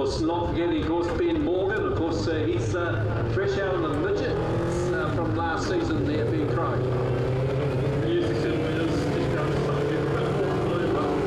course, not forgetting, of course, Ben Morgan. Of course, he's fresh out of the Midgets from last season there, Ben Crow. Yes, he certainly is. He's done something really well.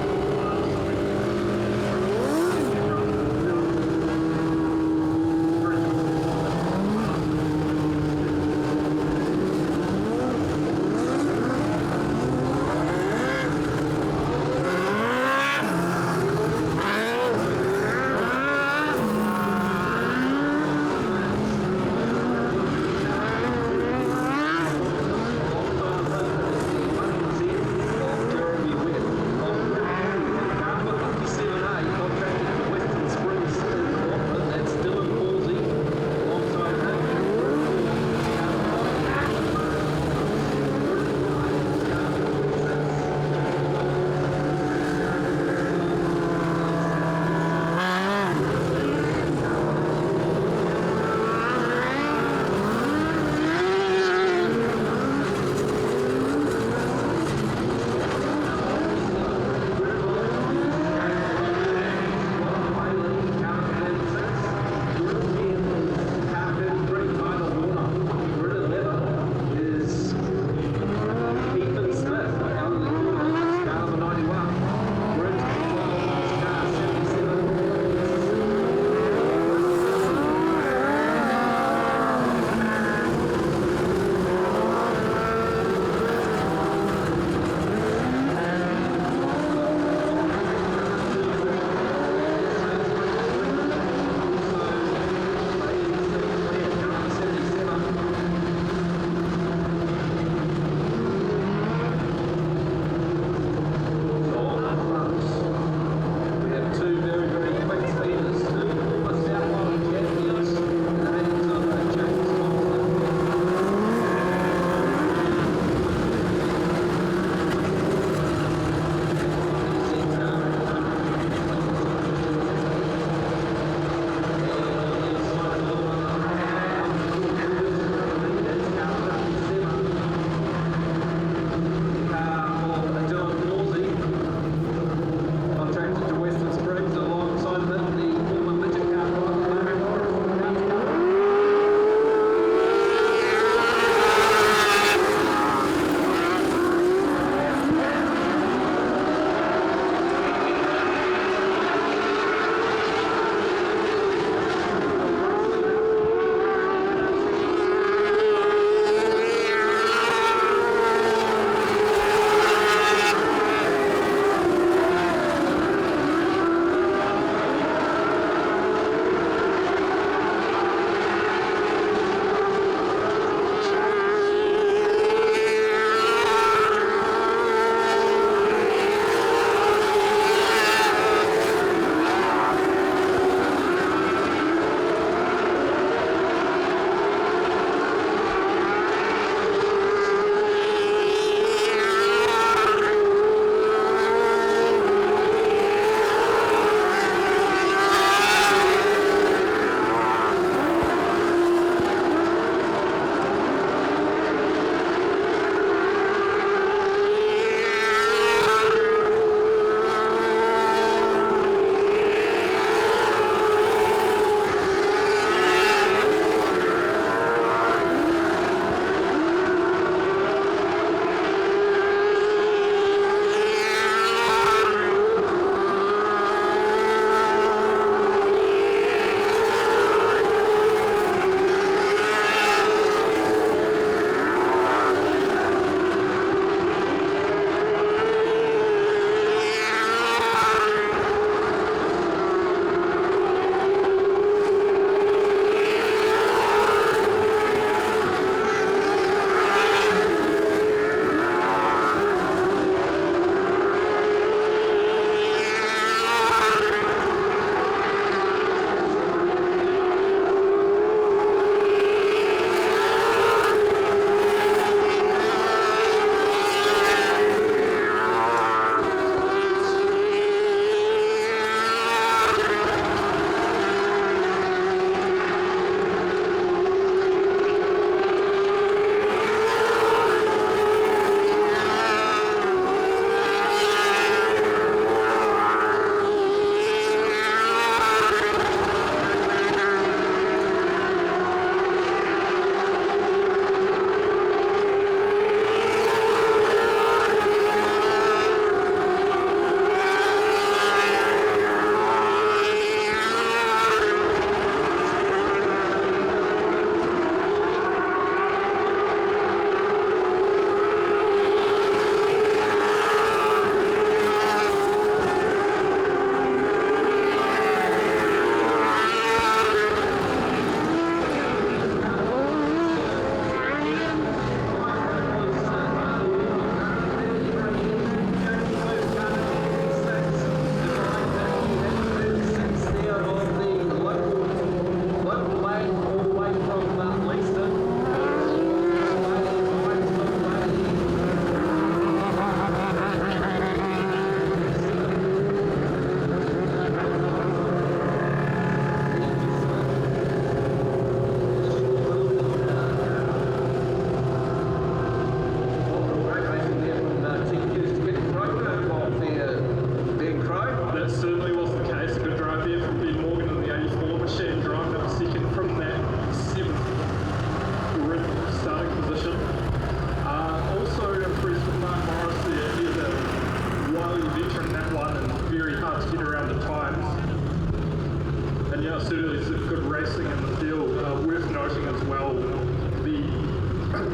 Yeah, certainly some good racing in the field. Worth noting as well, the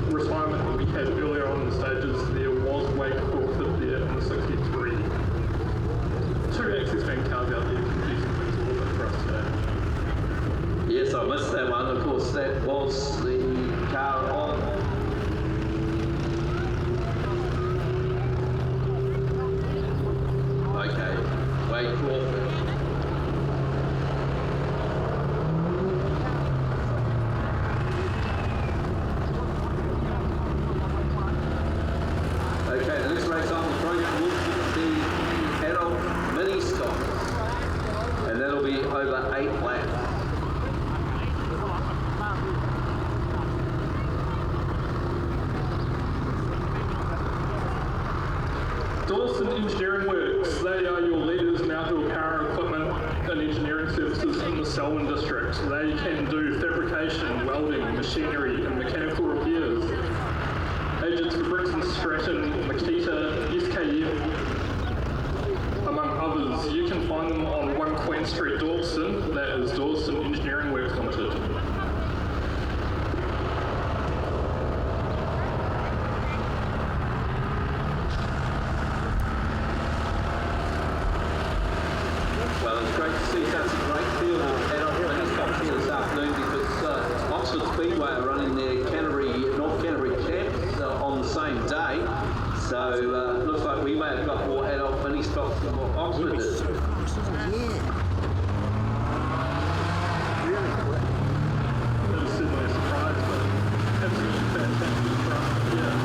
retirement that we had earlier on in the stages, there was Wade Crawford there in the 63. Two access van cars out there confusing things a little bit for us today. Yes, I missed that one. Of course, that was the car on. Okay, Wade Crawford. Okay, the next race on the program will be the adult mini stock, and that'll be over 8 laps. Dawson Engineering Works, they are your leaders in outdoor power equipment and engineering services in the Selwyn district. They can do fabrication, welding, machinery and mechanical repairs. Agents for Brixton, Stratton, Makita, SKF, among others. You can find them on 1 Queen Street, Dawson. That is Dawson Engineering Works Limited. Well, it's great to see such a great field of adult mini stocks here this afternoon because Oxford Speedway are running their North Canterbury Champs on the same day. So looks like we may have got more adult mini stocks than what Oxford is. So fast, isn't it? Yeah. Really quick. That is certainly a surprise, but absolutely fantastic for us. Yeah.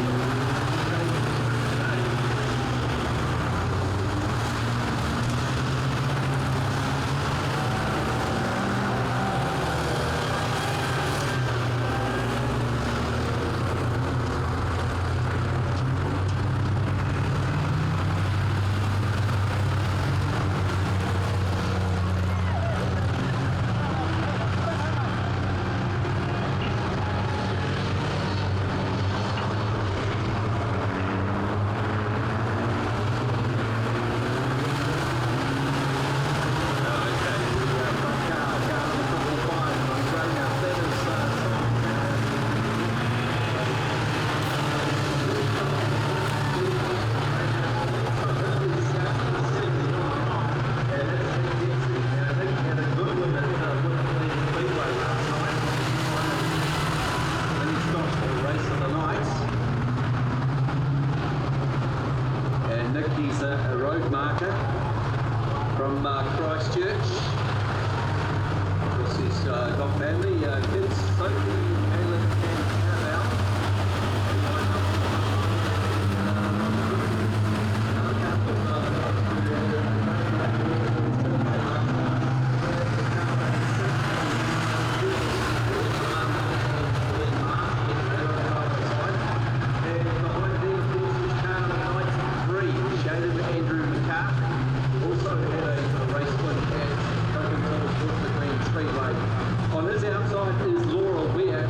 He's a road marker from Christchurch. Of course, he's got family, kids, Sophie, Alan, and Annabelle. On his outside is Laura Weir,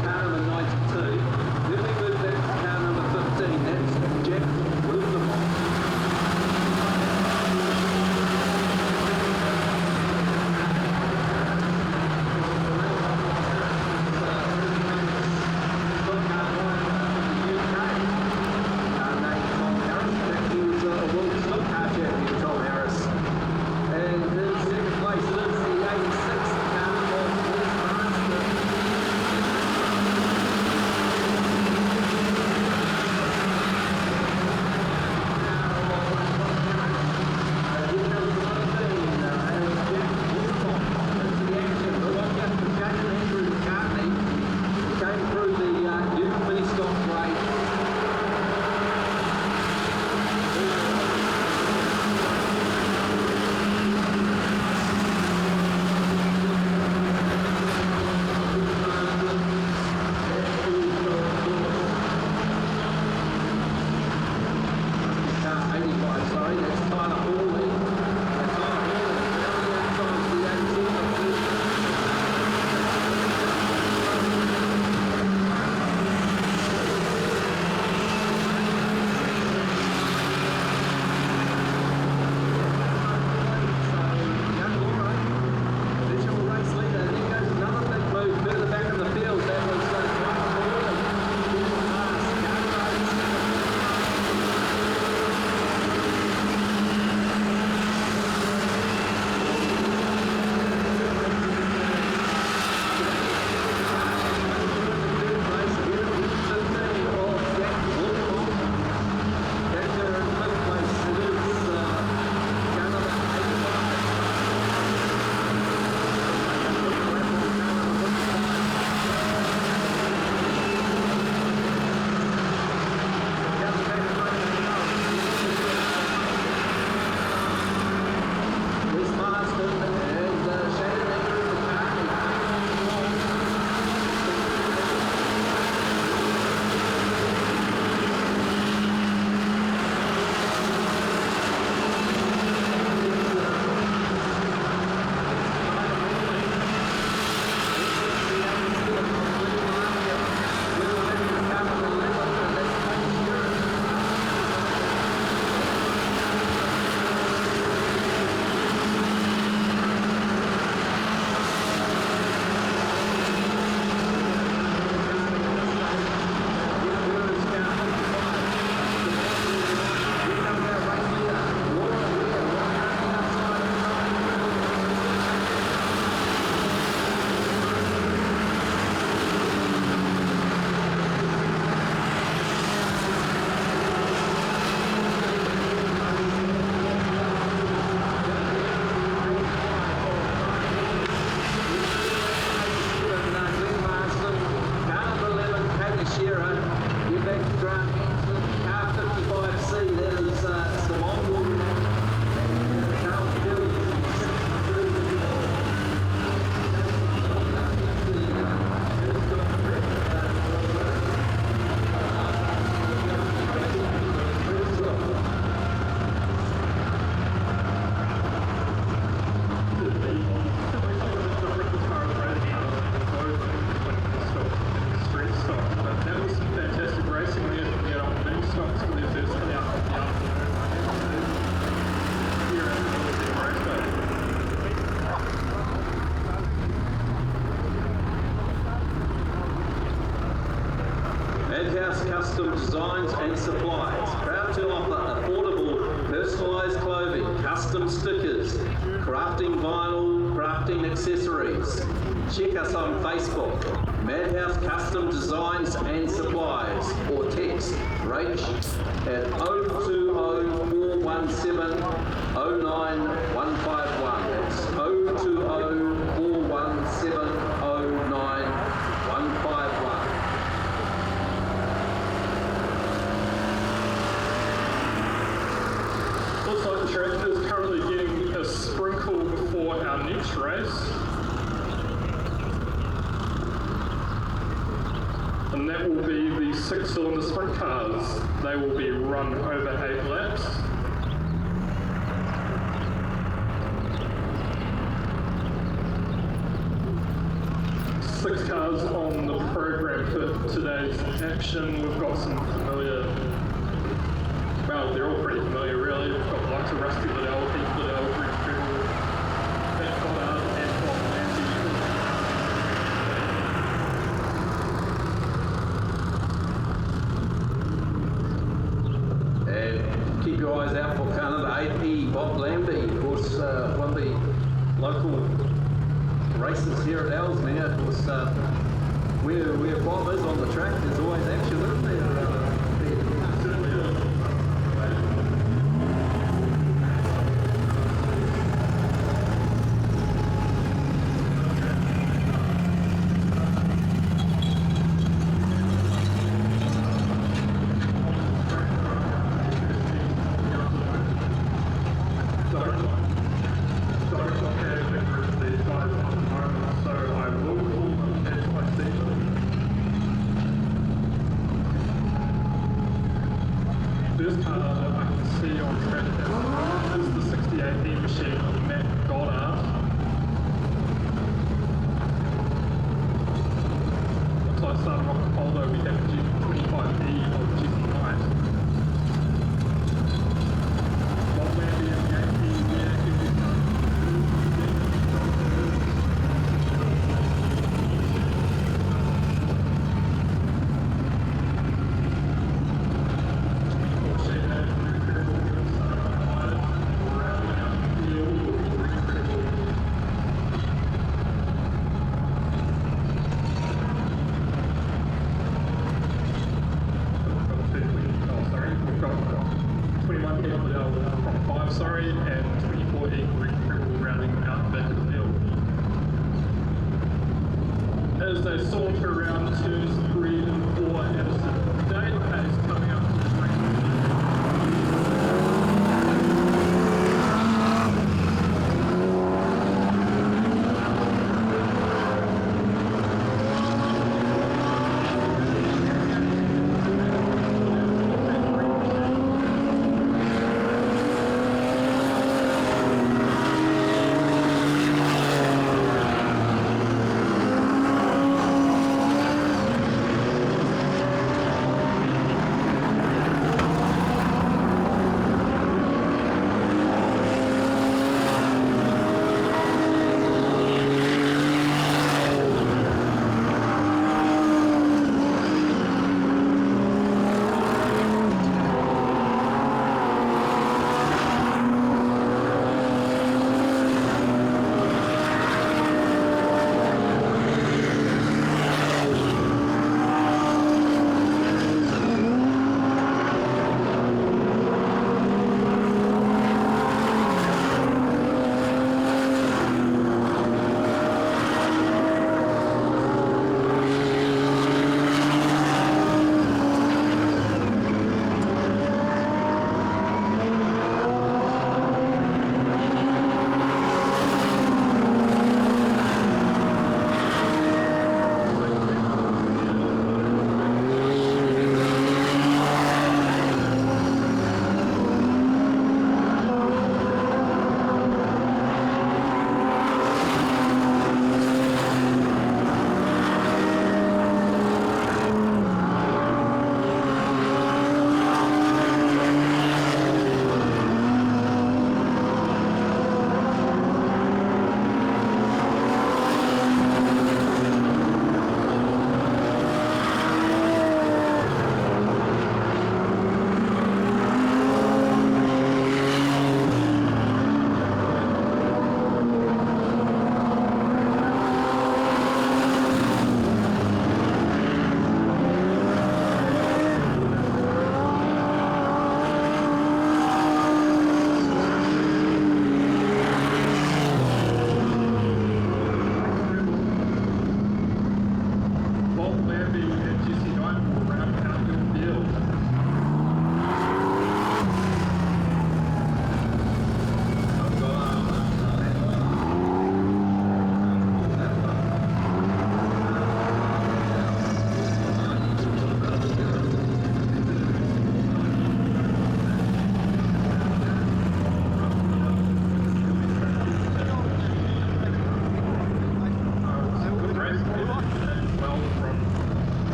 Custom Designs and Supplies. Proud to offer affordable personalised clothing, custom stickers, crafting vinyl, crafting accessories. Check us on Facebook, Madhouse Custom Designs and Supplies, or text Rach at 020 417 09151. That's 020 417 09151. Looks like the track is currently getting a sprinkle before our next race. And that will be the 6-cylinder sprint cars. They will be run over 8 laps. Six cars on the program for today's action. We've got some familiar, well, they're all pretty familiar really. We've got the likes of Rusty Liddell, Heath Liddell, Greg Treble, Matt Goddard, and Bob Lanty. And keep your eyes out for kind of the AP Bob Lambie, of course, one of the local races here at Ellesmere. Of course, where Bob is on the track, there's always action, isn't there? Certainly is.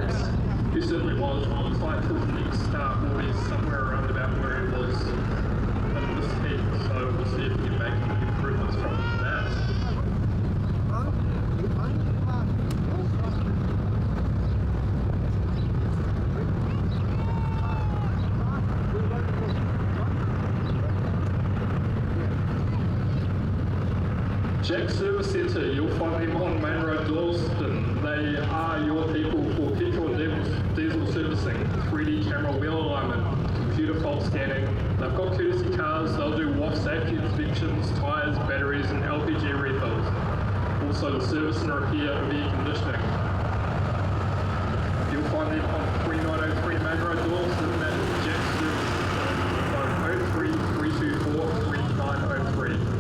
gates. He certainly was. Looks like his next start will be somewhere around about where he was in this heat, so we'll see if he can make any improvements from that. Jack Service Centre, you'll find them on Main Road Dalston. They are your people for petrol and diesel servicing, 3D camera wheel alignment, computer fault scanning. They've got courtesy cars, they'll do WAF safety inspections, tyres, batteries and LPG refills. Also the service and repair of air conditioning. You'll find them on 3903 Main Road Dalston, that is Jack Service Centre. Phone 03 324 3903.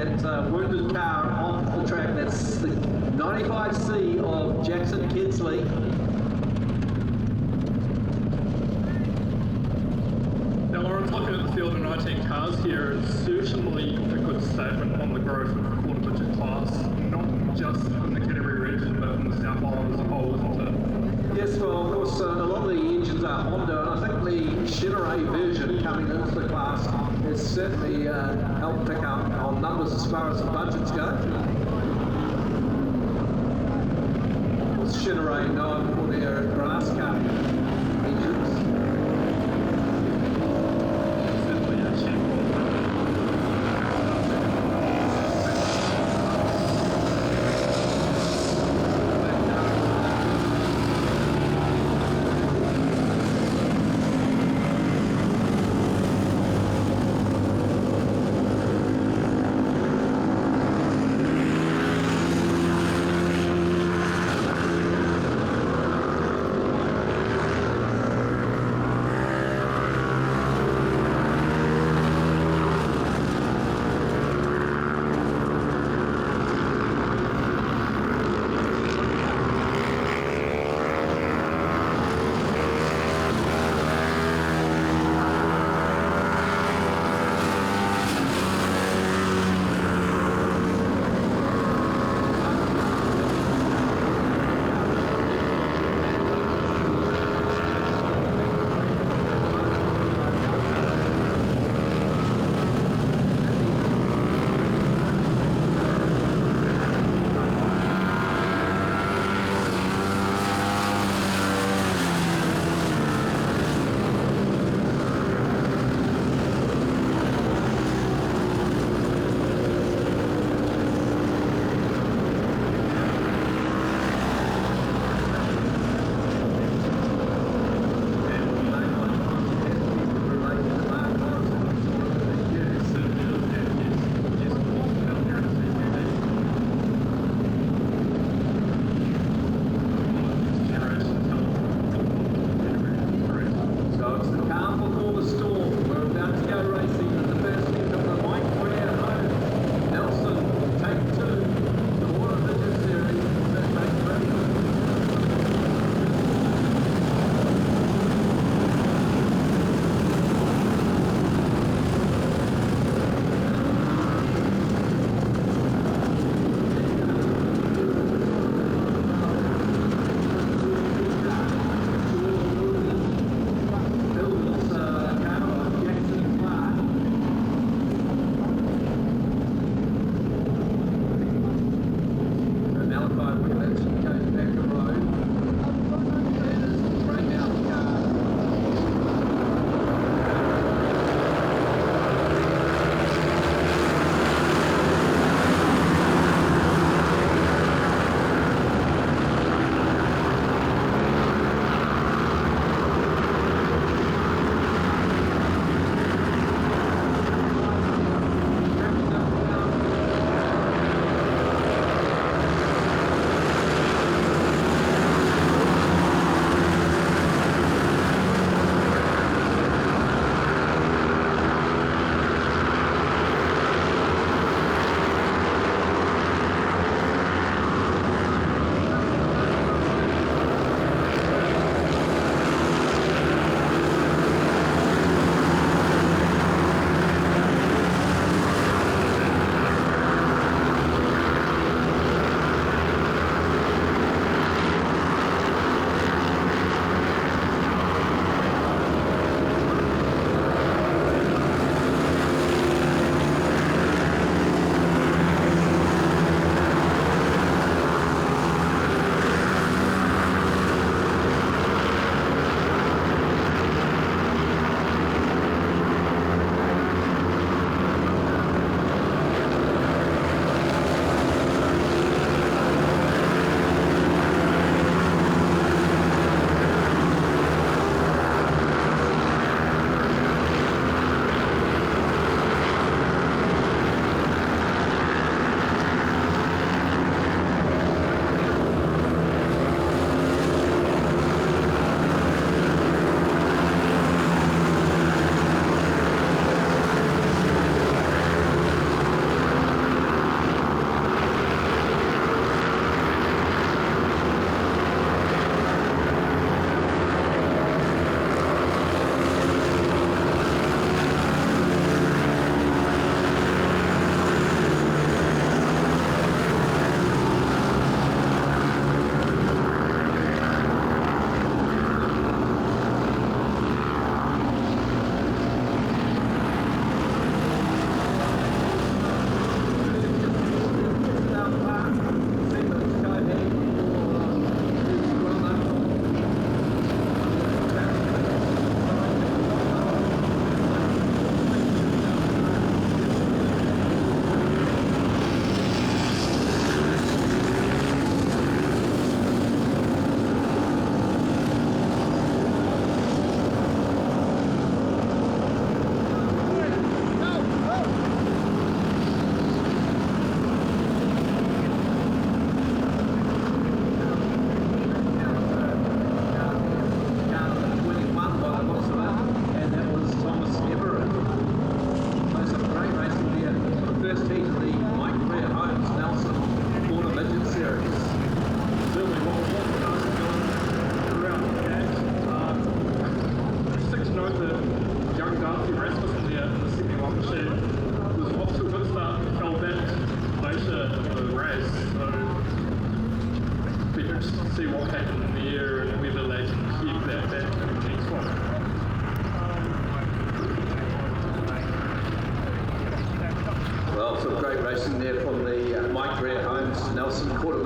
that wounded car off the track. That's the 95C of Jackson Kinsley. Now, Lawrence, looking at the field of 19 cars here, it's certainly a good statement on the growth of the quarter midget class, not just in the Canterbury region, but in the South Island as a whole, isn't it? Yes, well, of course, a lot of the engines are Honda, and I think the Chenery version coming into the class has certainly helped pick up on numbers as far as the budgets go. Chenery known for their grass cut engines.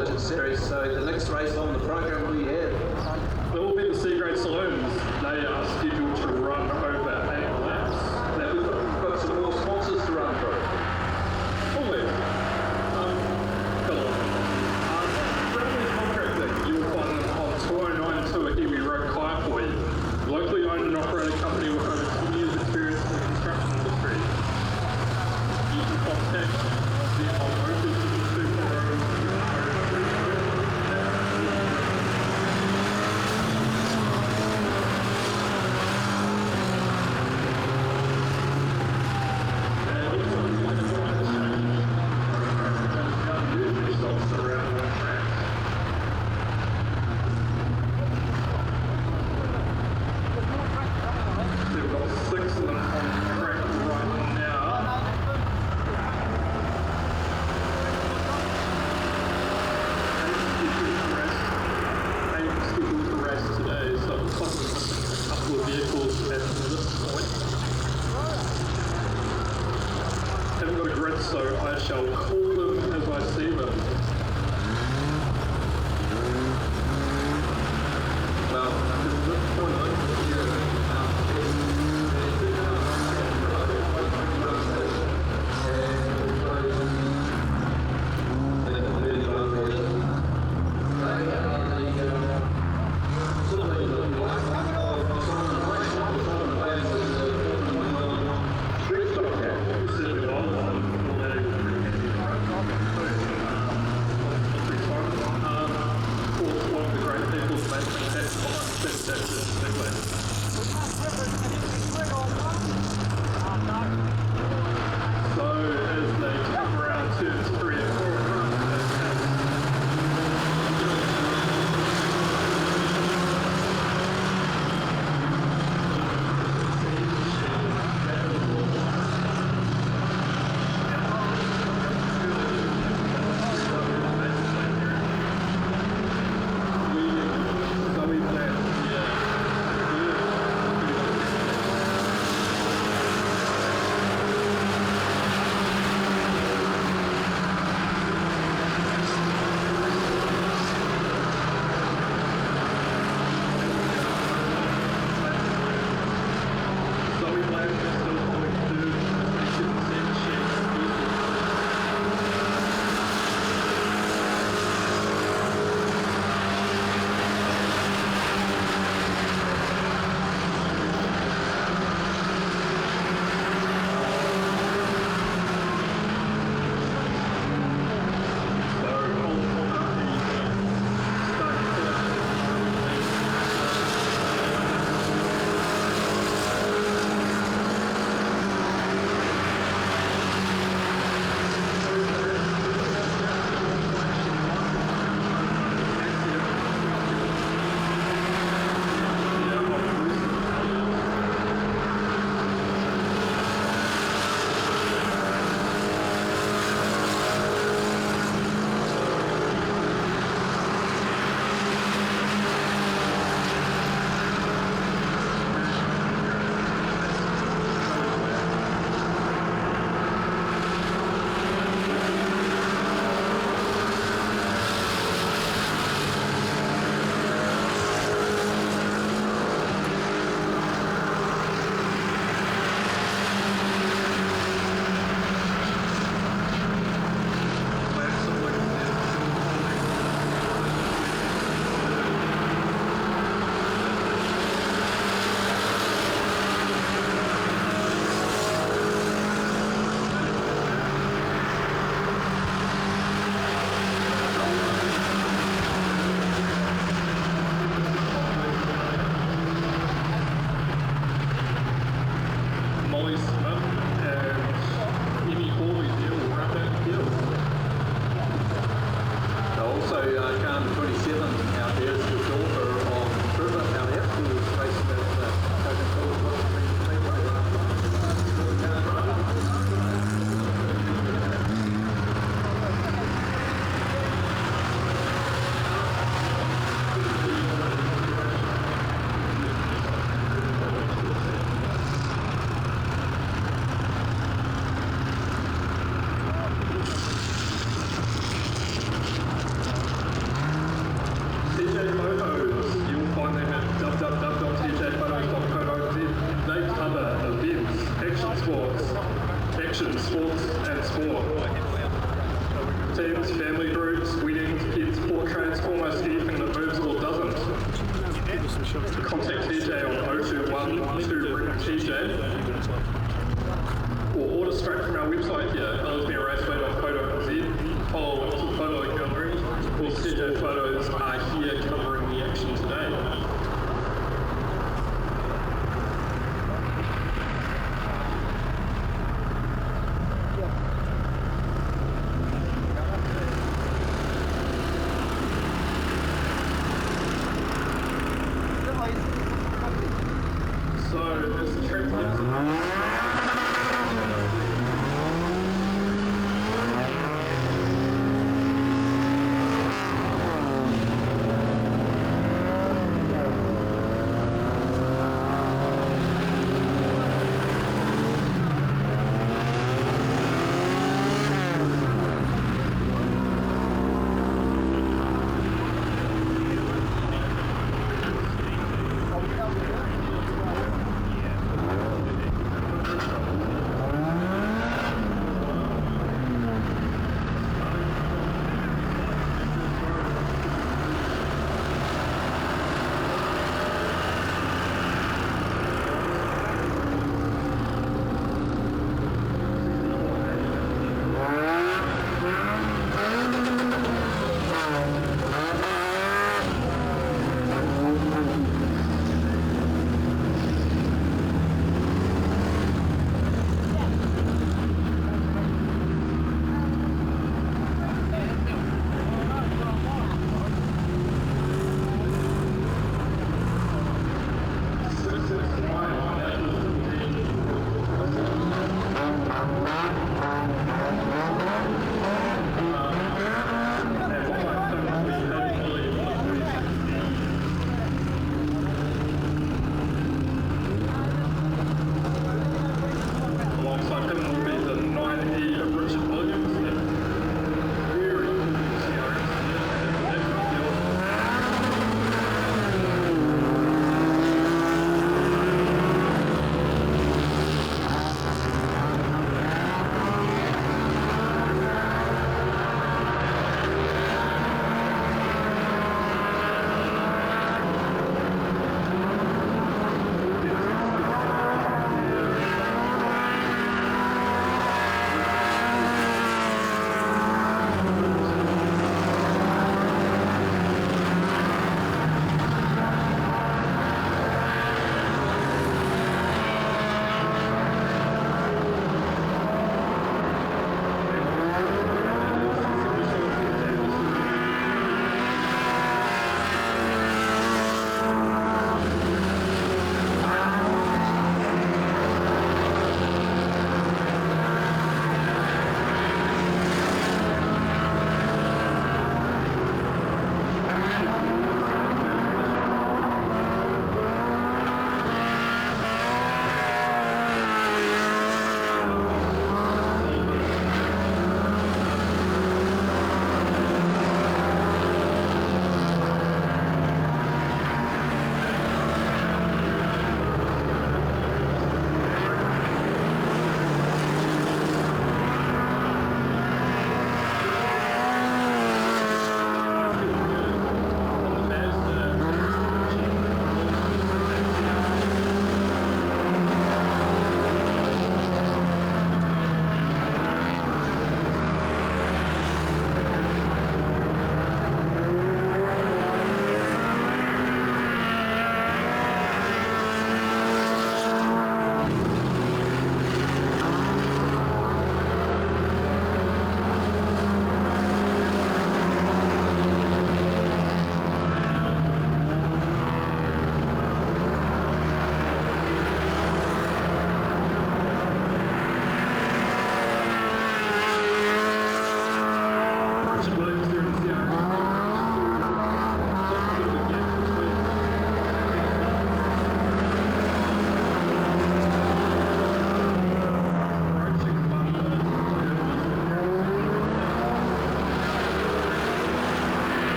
Midget Series. So the next race on the program we have. There will be the C-grade saloons. They are scheduled to run over 8 laps. Now we've got some more sponsors to run through. Always. Friendly Contracting, you will find them on 2092 at Iwi Road, Kaiapoi. Locally owned and operated company with over 10 years experience in the construction industry. You can contact the Automotive so I shall call them as I see them. Well, at this point, family groups, weddings, kids, portraits, almost anything that moves or doesn't. Contact TJ on 021 to ring TJ, or order straight from our website here, ellesmereraceway.co.nz, follow links to the photo gallery, or TJ photos are here covering the action today.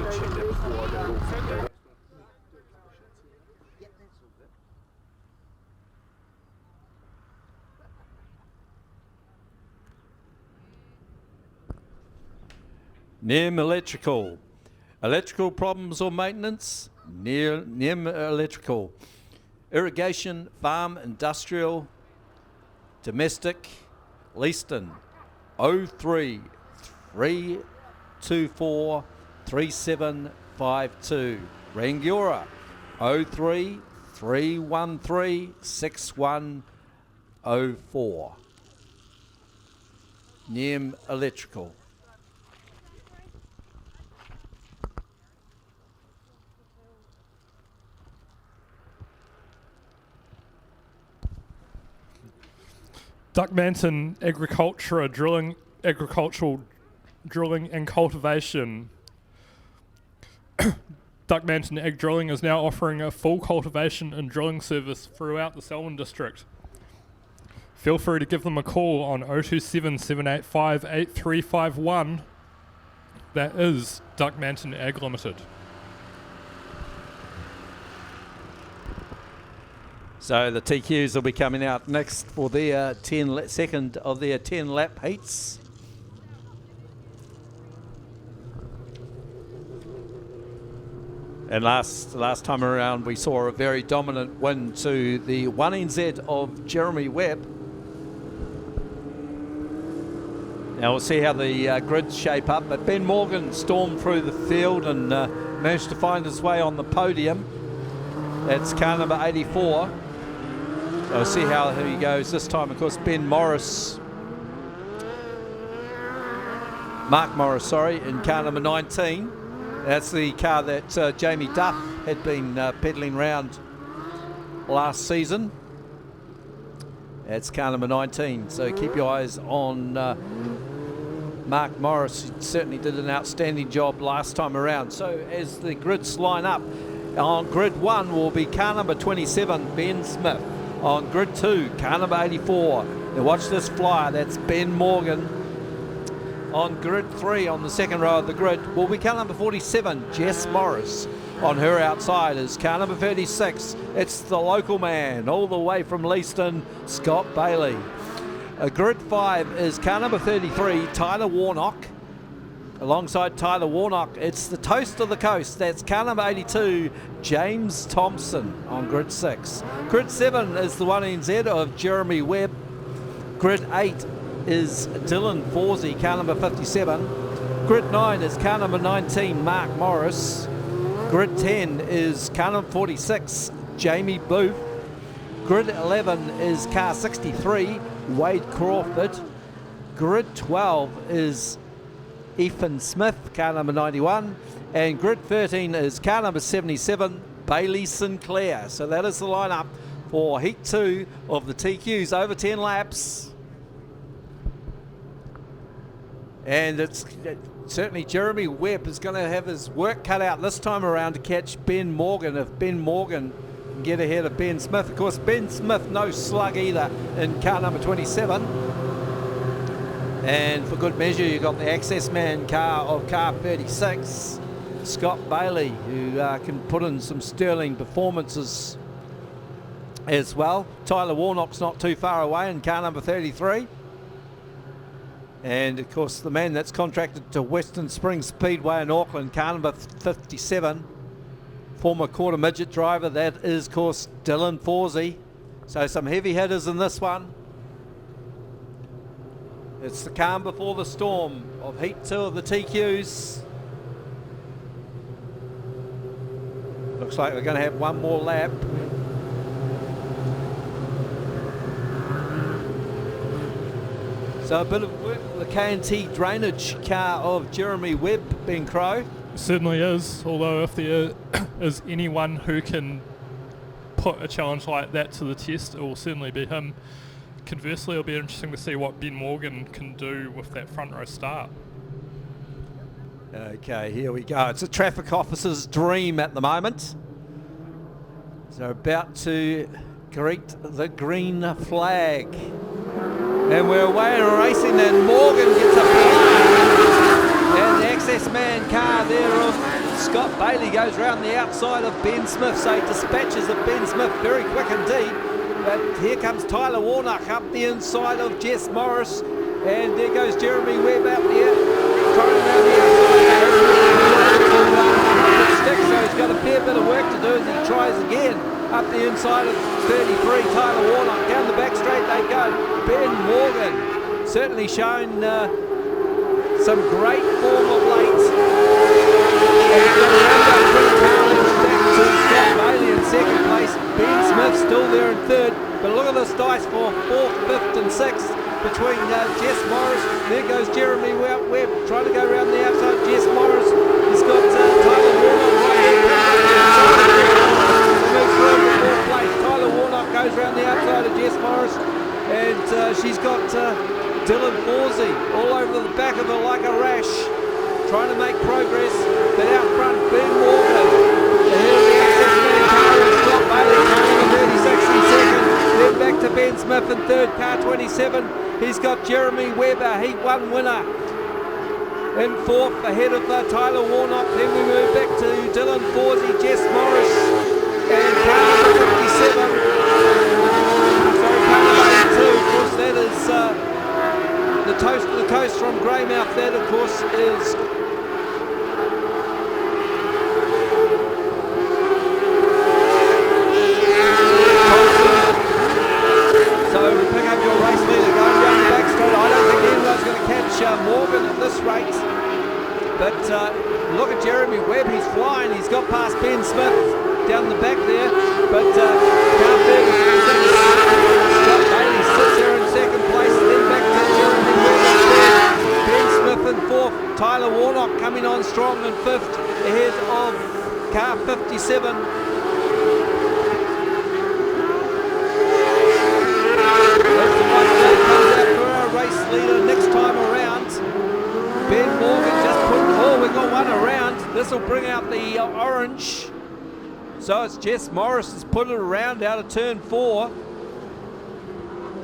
to check that before I go all day. NIM Electrical. Electrical problems or maintenance? NIM Electrical. Irrigation, farm, industrial, domestic, Leaston. 03 324 3752. Rangiora. 03 313 6104. NIM Electrical. Duckmanton agricultural drilling and cultivation. Duckmanton Ag Drilling is now offering a full cultivation and drilling service throughout the Selwyn district. Feel free to give them a call on 027 785 8351. That is Duckmanton Ag Limited. So the TQs will be coming out next for their second of their 10 lap heats. And last time around we saw a very dominant win to the 1NZ of Jeremy Webb. Now we'll see how the grids shape up, but Ben Morgan stormed through the field and managed to find his way on the podium. That's car number 84. We'll see how he goes this time. Of course, Mark Morris, in car number 19. That's the car that Jamie Duff had been peddling around last season. That's car number 19. So keep your eyes on Mark Morris. He certainly did an outstanding job last time around. So as the grids line up, on grid 1 will be car number 27, Ben Smith. On grid 2, car number 84. Now watch this flyer, that's Ben Morgan. On grid 3, on the second row of the grid, will be car number 47, Jess Morris. On her outside is car number 36. It's the local man, all the way from Leaston, Scott Bailey. Grid 5 is car number 33, Tyler Warnock. Alongside Tyler Warnock, it's the toast of the coast. That's car number 82, James Thompson on grid 6. Grid 7 is the 1NZ of Jeremy Webb. Grid 8 is Dylan Forsey, car number 57. Grid 9 is car number 19, Mark Morris. Grid 10 is car number 46, Jamie Booth. Grid 11 is car 63, Wade Crawford. Grid 12 is Ethan Smith, car number 91, and grid 13 is car number 77, Bailey Sinclair. So that is the lineup for Heat 2 of the TQs over 10 laps. And it's certainly Jeremy Webb is going to have his work cut out this time around to catch Ben Morgan. If Ben Morgan can get ahead of Ben Smith. Of course, Ben Smith no slug either in car number 27. And for good measure, you've got the access man car of car 36, Scott Bailey, who can put in some sterling performances as well. Tyler Warnock's not too far away in car number 33. And of course, the man that's contracted to Western Springs Speedway in Auckland, car number 57, former quarter midget driver, that is, of course, Dylan Forsey. So some heavy hitters in this one. It's the calm before the storm of Heat 2 of the TQs. Looks like we're going to have one more lap. So a bit of work with the K&T drainage car of Jeremy Webb, Ben Crow. Certainly is, although if there is anyone who can put a challenge like that to the test, it will certainly be him. Conversely, it'll be interesting to see what Ben Morgan can do with that front row start. Okay, here we go. It's a traffic officer's dream at the moment. So about to greet the green flag. And we're away and racing, and Morgan gets a flag. And the access man car there of Scott Bailey goes round the outside of Ben Smith, so he dispatches of Ben Smith very quick indeed. But here comes Tyler Warnock up the inside of Jess Morris, and there goes Jeremy Webb out there, trying around the outside. So he's got a fair bit of work to do as he tries again. Up the inside of 33, Tyler Warnock. Down the back straight they go. Ben Morgan certainly showing some great form of late. And he's got a roundabout back to Scott Bailey in second place. Ben Smith still there in third. But look at this dice for fourth, fifth and sixth between Jess Morris. There goes Jeremy Webb trying to go around the outside. Jess Morris. He's got Tyler Warnock right here. Tyler Warnock goes around the outside of Jess Morris, and she's got Dylan Forsey all over the back of her like a rash, trying to make progress. But out front, Ben Morgan. Here's the access man car of Scott Bailey, coming in 36 and second. Then back to Ben Smith in third, car 27. He's got Jeremy Webber, Heat 1 winner. In fourth, ahead of Tyler Warnock. Then we move back to Dylan Forsey, Jess Morris, and car number 57. Sorry, car number 82. Of course, that is the coast from Greymouth. That, of course, is so we pick up your race leader going down the back straight. I don't think anyone's going to catch Morgan at this rate. But look at Jeremy Webb, he's flying. He's got past Ben Smith down the back there. But Scott Bailey sits there in second place. Then back to Jeremy Webb in third. Ben Smith in fourth. Tyler Warnock coming on strong in fifth, ahead of car 57. Race leader next time around. Ben Morgan just put, we've got one around. This will bring out the orange. So it's Jess Morris has put it around out of turn 4.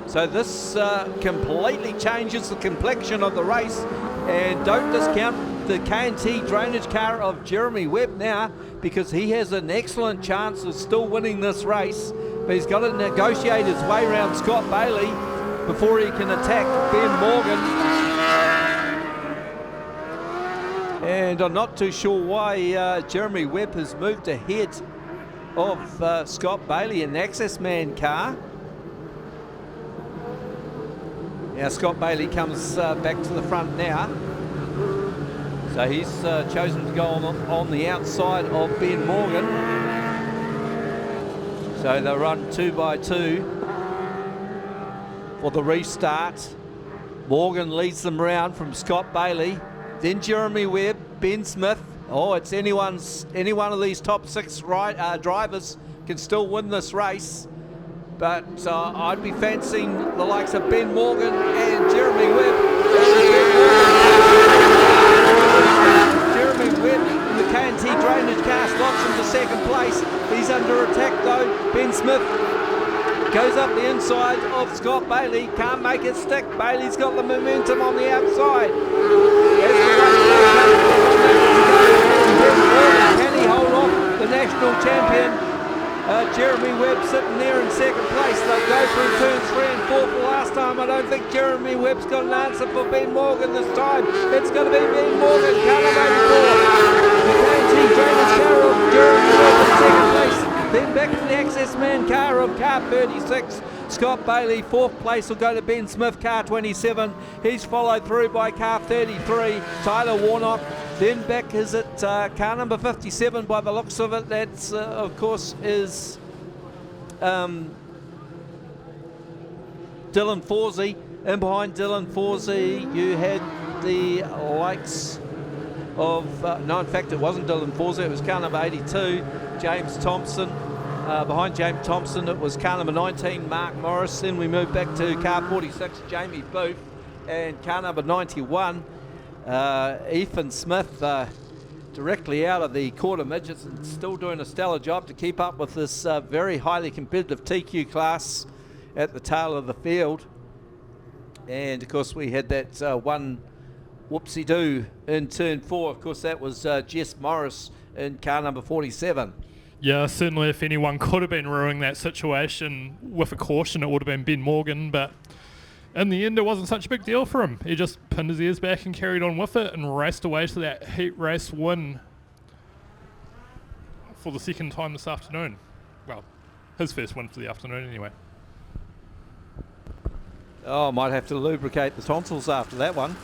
So this completely changes the complexion of the race. And don't discount the K&T drainage car of Jeremy Webb now, because he has an excellent chance of still winning this race. But he's got to negotiate his way around Scott Bailey before he can attack Ben Morgan. And I'm not too sure why Jeremy Webb has moved ahead of Scott Bailey in the access man car. Now Scott Bailey comes back to the front now. So he's chosen to go on the outside of Ben Morgan. So they'll run 2 by 2 for the restart. Morgan leads them round from Scott Bailey, then Jeremy Webb, Ben Smith. Oh, it's any one of these top 6 drivers can still win this race. But I'd be fancying the likes of Ben Morgan and Jeremy Webb. Jeremy Webb in the K&T drainage car slots into second place. He's under attack though. Ben Smith goes up the inside of Scott Bailey, can't make it stick. Bailey's got the momentum on the outside. Can he hold off the national champion? Jeremy Webb sitting there in second place. They'll go through turns 3 and 4 for the last time. I don't think Jeremy Webb's got an answer for Ben Morgan this time. It's going to be Ben Morgan, car number 84. The K&T drainage car of Jeremy Webb in second place. Then back to the access man car of car 36. Scott Bailey, 4th place will go to Ben Smith, car 27. He's followed through by car 33, Tyler Warnock. Then back is it car number 57 by the looks of it. That's, of course, is Dylan Forsey. And behind Dylan Forsey, you had the likes of, no, in fact, it wasn't Dylan Forsey, it was car number 82, James Thompson. Behind James Thompson, it was car number 19, Mark Morris. Then we moved back to car 46, Jamie Booth, and car number 91, Ethan Smith, directly out of the quarter midgets, and still doing a stellar job to keep up with this very highly competitive TQ class at the tail of the field. And of course we had that one whoopsie-doo in turn 4. Of course, that was Jess Morris in car number 47. Yeah, certainly if anyone could have been ruining that situation with a caution, it would have been Ben Morgan, but in the end, it wasn't such a big deal for him. He just pinned his ears back and carried on with it and raced away to that heat race win for the second time this afternoon. Well, his first win for the afternoon anyway. Oh, might have to lubricate the tonsils after that one.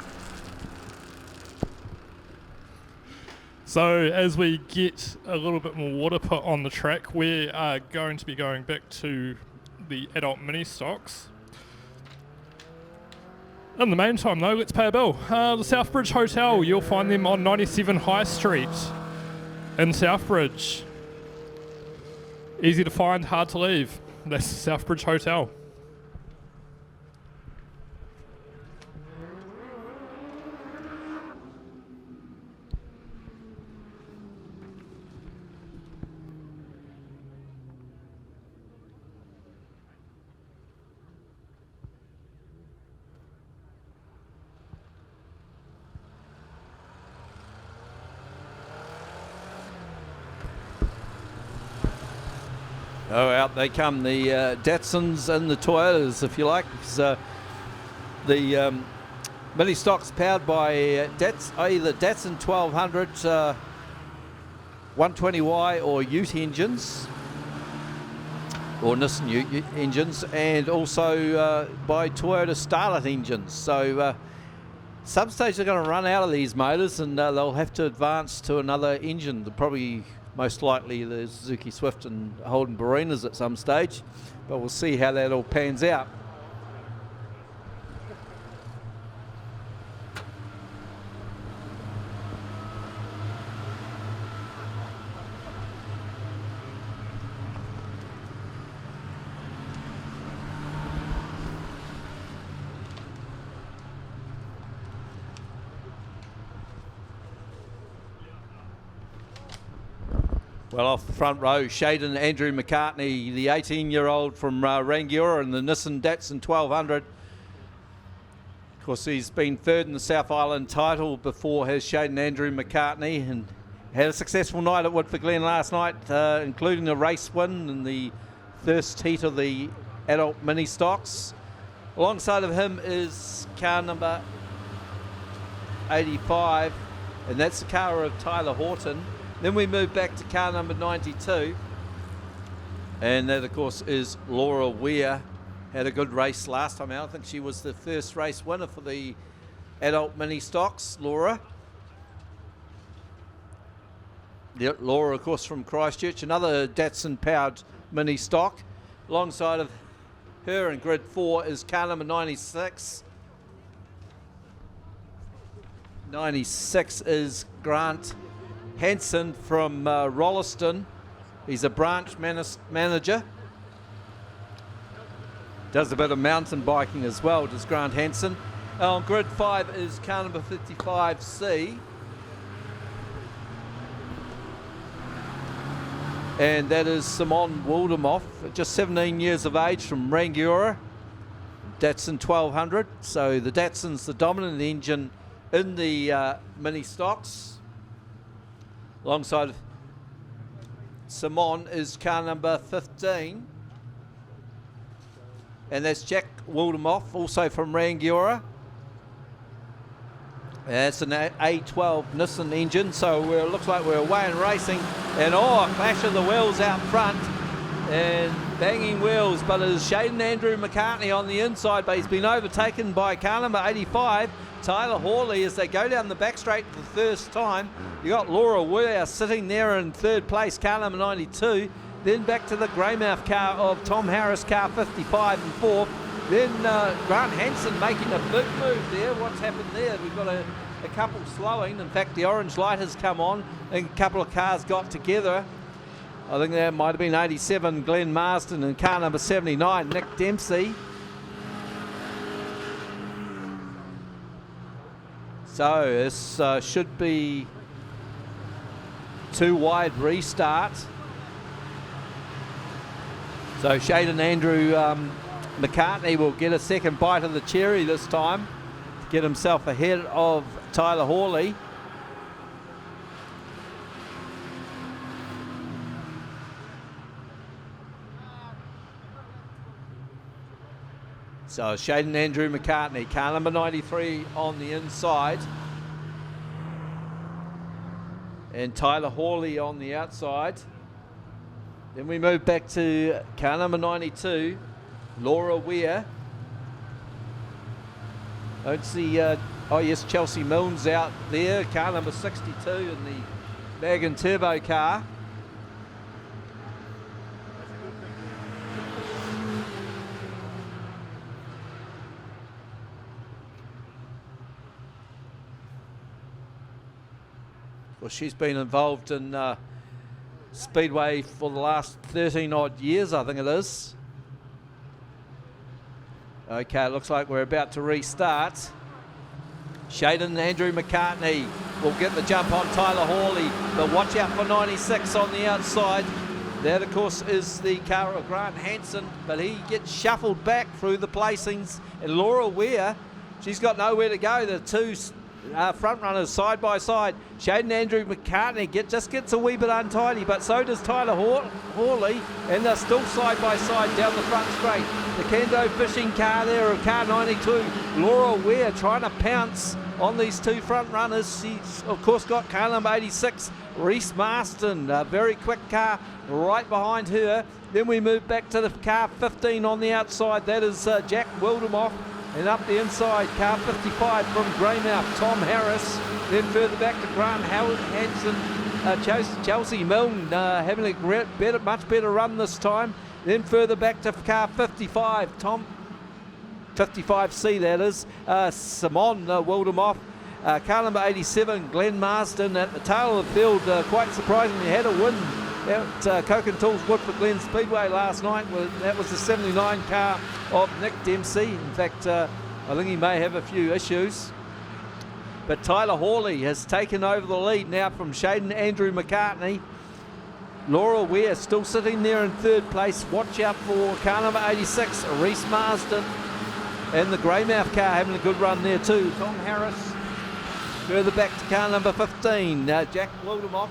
So as we get a little bit more water put on the track, we are going to be going back to the adult mini stocks. In the meantime though, let's pay a bill. The Southbridge Hotel, you'll find them on 97 High Street in Southbridge. Easy to find, hard to leave. That's the Southbridge Hotel. Oh, out they come, the Datsuns and the Toyotas, if you like. So the mini stocks powered by either Datsun 1200, 120Y or Ute engines, or Nissan Ute engines, and also by Toyota Starlet engines. So some stage they're going to run out of these motors, and they'll have to advance to another engine. Probably most likely the Suzuki Swift and Holden Barinas at some stage, but we'll see how that all pans out. Well, off the front row, Shaden Andrew McCartney, the 18-year-old from Rangiora in the Nissan Datsun 1200. Of course, he's been third in the South Island title before, has Shaden Andrew McCartney, and had a successful night at Woodford Glen last night, including a race win in the first heat of the adult mini stocks. Alongside of him is car number 85, and that's the car of Tyler Horton. Then we move back to car number 92, and that of course is Laura Weir. Had a good race last time out. I think she was the first race winner for the adult mini stocks, Laura. Yeah, Laura of course from Christchurch, another Datsun powered mini stock. Alongside of her in grid 4 is car number 96. 96 is Grant Hansen from Rolleston. He's a branch manager. Does a bit of mountain biking as well, does Grant Hansen. On grid 5 is car number 55C. And that is Simon Wildermoff, just 17 years of age from Rangiora, Datsun 1200. So the Datsun's the dominant engine in the mini stocks. Alongside Simon is car number 15. And that's Jack Wildermoff, also from Rangiora. It's an A12 Nissan engine, so it looks like we're away and racing. And a clash of the wheels out front. And banging wheels, but it is Shaden Andrew McCartney on the inside, but he's been overtaken by car number 85. Tyler Hawley as they go down the back straight for the first time. You got Laura Weir sitting there in third place, car number 92. Then back to the Greymouth car of Tom Harris, car 55 and 4th. Then Grant Hansen making a big move there. What's happened there? We've got a couple slowing. In fact, the orange light has come on and a couple of cars got together. I think that might have been 87 Glenn Marsden and car number 79 Nick Dempsey. So this should be two wide restart. So Shaden Andrew McCartney will get a second bite of the cherry this time. get himself ahead of Tyler Hawley. So Shaden Andrew McCartney, car number 93 on the inside. And Tyler Hawley on the outside. Then we move back to car number 92, Laura Weir. Don't see, oh yes, Chelsea Milne's out there, car number 62 in the bag and turbo car. Well, she's been involved in Speedway for the last 13 odd years, I think it is. Okay, it looks like we're about to restart. Shaden Andrew McCartney will get the jump on Tyler Hawley, but watch out for 96 on the outside. That, of course, is the car of Grant Hansen, but he gets shuffled back through the placings. And Laura Weir, she's got nowhere to go. The two front runners side by side. Shaden Andrew McCartney just gets a wee bit untidy, but so does Tyler Hawley, and they're still side by side down the front straight. The Kendo fishing car there of car 92. Laura Weir trying to pounce on these two front runners. She's of course got car number 86, Reese Marston, a very quick car right behind her. Then we move back to the car 15 on the outside. That is Jack Wildermoff. And up the inside, car 55 from Greymouth, Tom Harris. Then further back to Grant Hansen, Chelsea Milne having a much better run this time. Then further back to car 55, 55C that is, Simon Wildermoff. Car number 87, Glenn Marsden at the tail of the field, quite surprisingly had a win at Coke and Tools Woodford Glen Speedway last night. That was the 79 car of Nick Dempsey. In fact, I think he may have a few issues. But Tyler Hawley has taken over the lead now from Shaden Andrew McCartney. Laura Weir still sitting there in third place. Watch out for car number 86, Reese Marsden. And the Greymouth car having a good run there too, Tom Harris. Further back to car number 15, Jack Wildermock,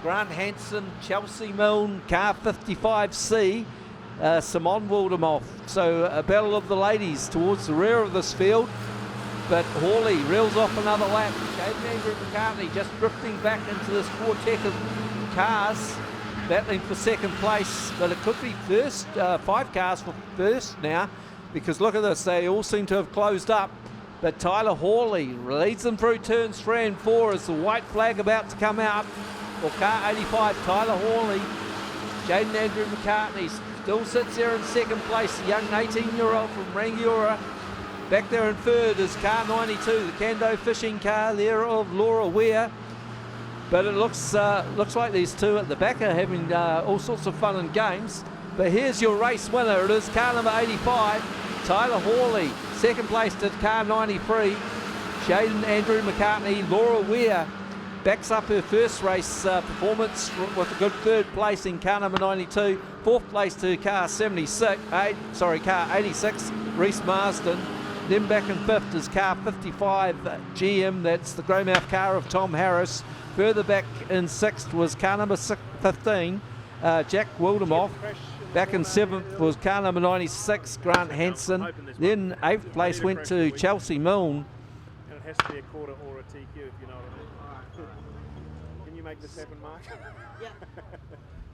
Grant Hansen, Chelsea Milne, car 55C, Simon Wildermoff. So a battle of the ladies towards the rear of this field. But Hawley reels off another lap. Shaden Andrew McCartney just drifting back into this quartet of cars, battling for second place. But it could be first, 5 cars for first now, because look at this, they all seem to have closed up. But Tyler Hawley leads them through turns 3 and 4 as the white flag about to come out for car 85, Tyler Hawley. Shaden Andrew McCartney still sits there in second place, the young 18-year-old from Rangiora. Back there in third is car 92, the Kendo fishing car there of Laura Weir. But it looks like these two at the back are having all sorts of fun and games. But here's your race winner. It is car number 85, Tyler Hawley. Second place to car 93, Shaden Andrew McCartney. Laura Weir backs up her first race performance with a good third place in car number 92. Fourth place to car 86, Reese Marsden. Then back in fifth is car 55 GM, that's the Greymouth car of Tom Harris. Further back in sixth was car number 15, Jack Wildermoff. Back in seventh was car number 96, Grant Hansen. Then eighth place went to Chelsea Milne. And it has to be a quarter or a TQ, if you know what I mean. Can you make this happen, Mark? Yeah.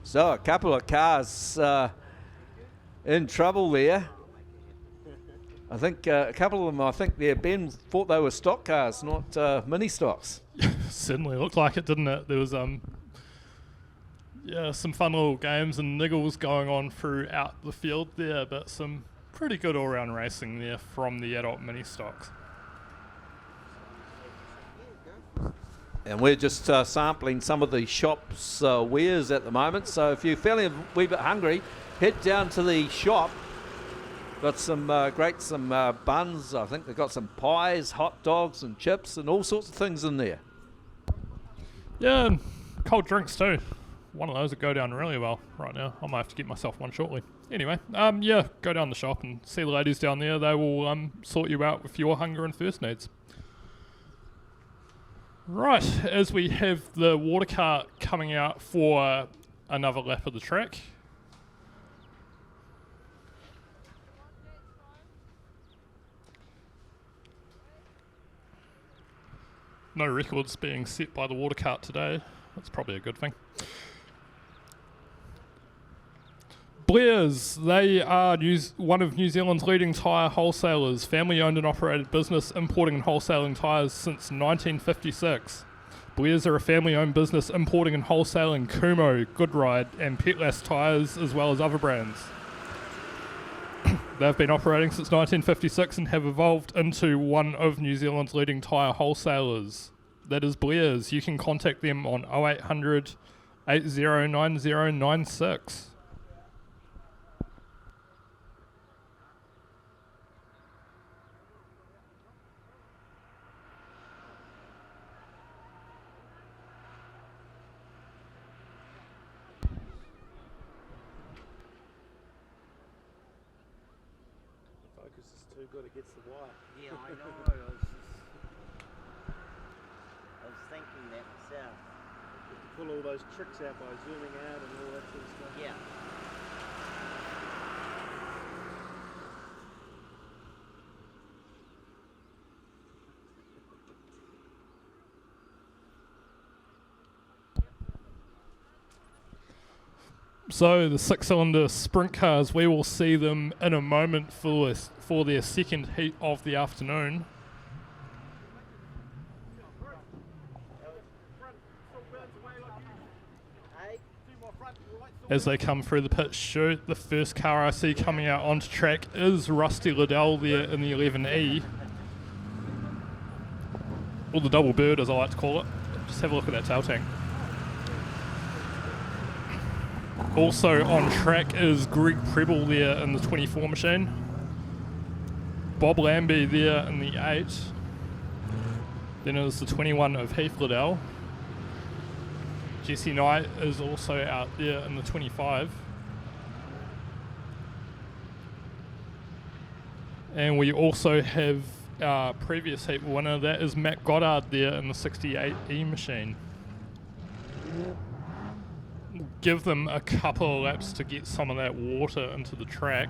So a couple of cars in trouble there. I think a couple of them, Ben thought they were stock cars, not mini stocks. Certainly looked like it, didn't it? There was some fun little games and niggles going on throughout the field there, but some pretty good all-round racing there from the adult mini stocks. And we're just sampling some of the shop's wares at the moment, so if you're feeling a wee bit hungry, head down to the shop. Got some buns. I think they've got some pies, hot dogs and chips and all sorts of things in there. Yeah, and cold drinks too. one of those that go down really well right now. I might have to get myself one shortly. Anyway, yeah, go down the shop and see the ladies down there. They will sort you out with your hunger and thirst needs. Right, as we have the water cart coming out for another lap of the track. No records being set by the water cart today. That's probably a good thing. Blair's, they are one of New Zealand's leading tyre wholesalers, family-owned and operated business importing and wholesaling tyres since 1956. Blair's are a family-owned business importing and wholesaling Kumo, Goodride and Petlas tyres as well as other brands. They've been operating since 1956 and have evolved into one of New Zealand's leading tyre wholesalers. That is Blair's. You can contact them on 0800 809096. Focus is too good against the wire. Yeah, I know. I was thinking that myself. You have to pull all those tricks out by zooming out and all that sort of stuff. Yeah. So the six-cylinder sprint cars, we will see them in a moment for their second heat of the afternoon. As they come through the pit chute, the first car I see coming out onto track is Rusty Liddell there in the 11E. Or the double bird as I like to call it. Just have a look at that tail tank. Also on track is Greg Preble there in the 24 machine. Bob Lambie there in the 8. Then there's the 21 of Heath Liddell. Jesse Knight is also out there in the 25. And we also have our previous heat winner, that is Matt Goddard there in the 68E machine. Give them a couple of laps to get some of that water into the track.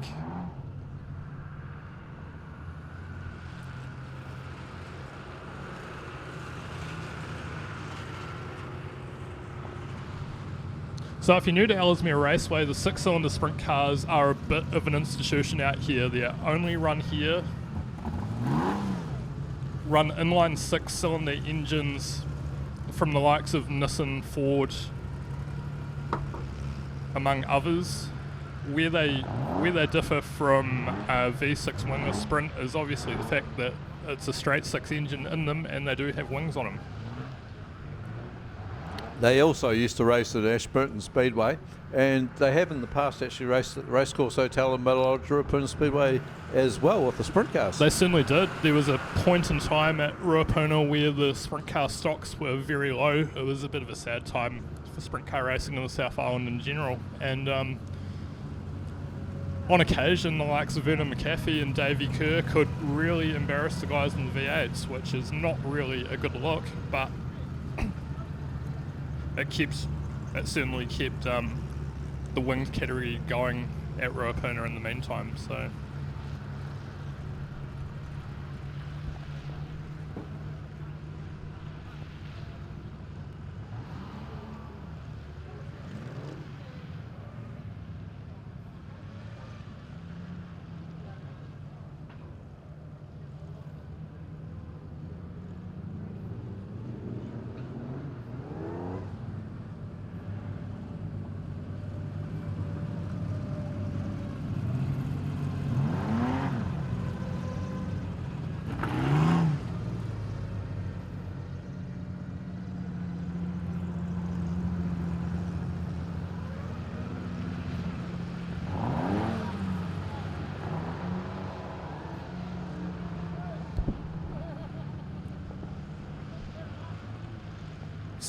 So if you're new to Ellesmere Raceway, the six-cylinder sprint cars are a bit of an institution out here. They're only run here, run inline six-cylinder engines from the likes of Nissan, Ford, among others. Where they differ from a V6 wingless sprint is obviously the fact that it's a straight six engine in them and they do have wings on them. They also used to race at Ashburton Speedway, and they have in the past actually raced at the Racecourse Hotel and Ruapuna Speedway as well with the sprint cars. They certainly did. There was a point in time at Ruapuna where the sprint car stocks were very low. It was a bit of a sad time for sprint car racing in the South Island in general. And on occasion, the likes of Vernon McAfee and Davey Kerr could really embarrass the guys in the V8s, which is not really a good look, but it certainly kept the winged category going at Ruapuna in the meantime. So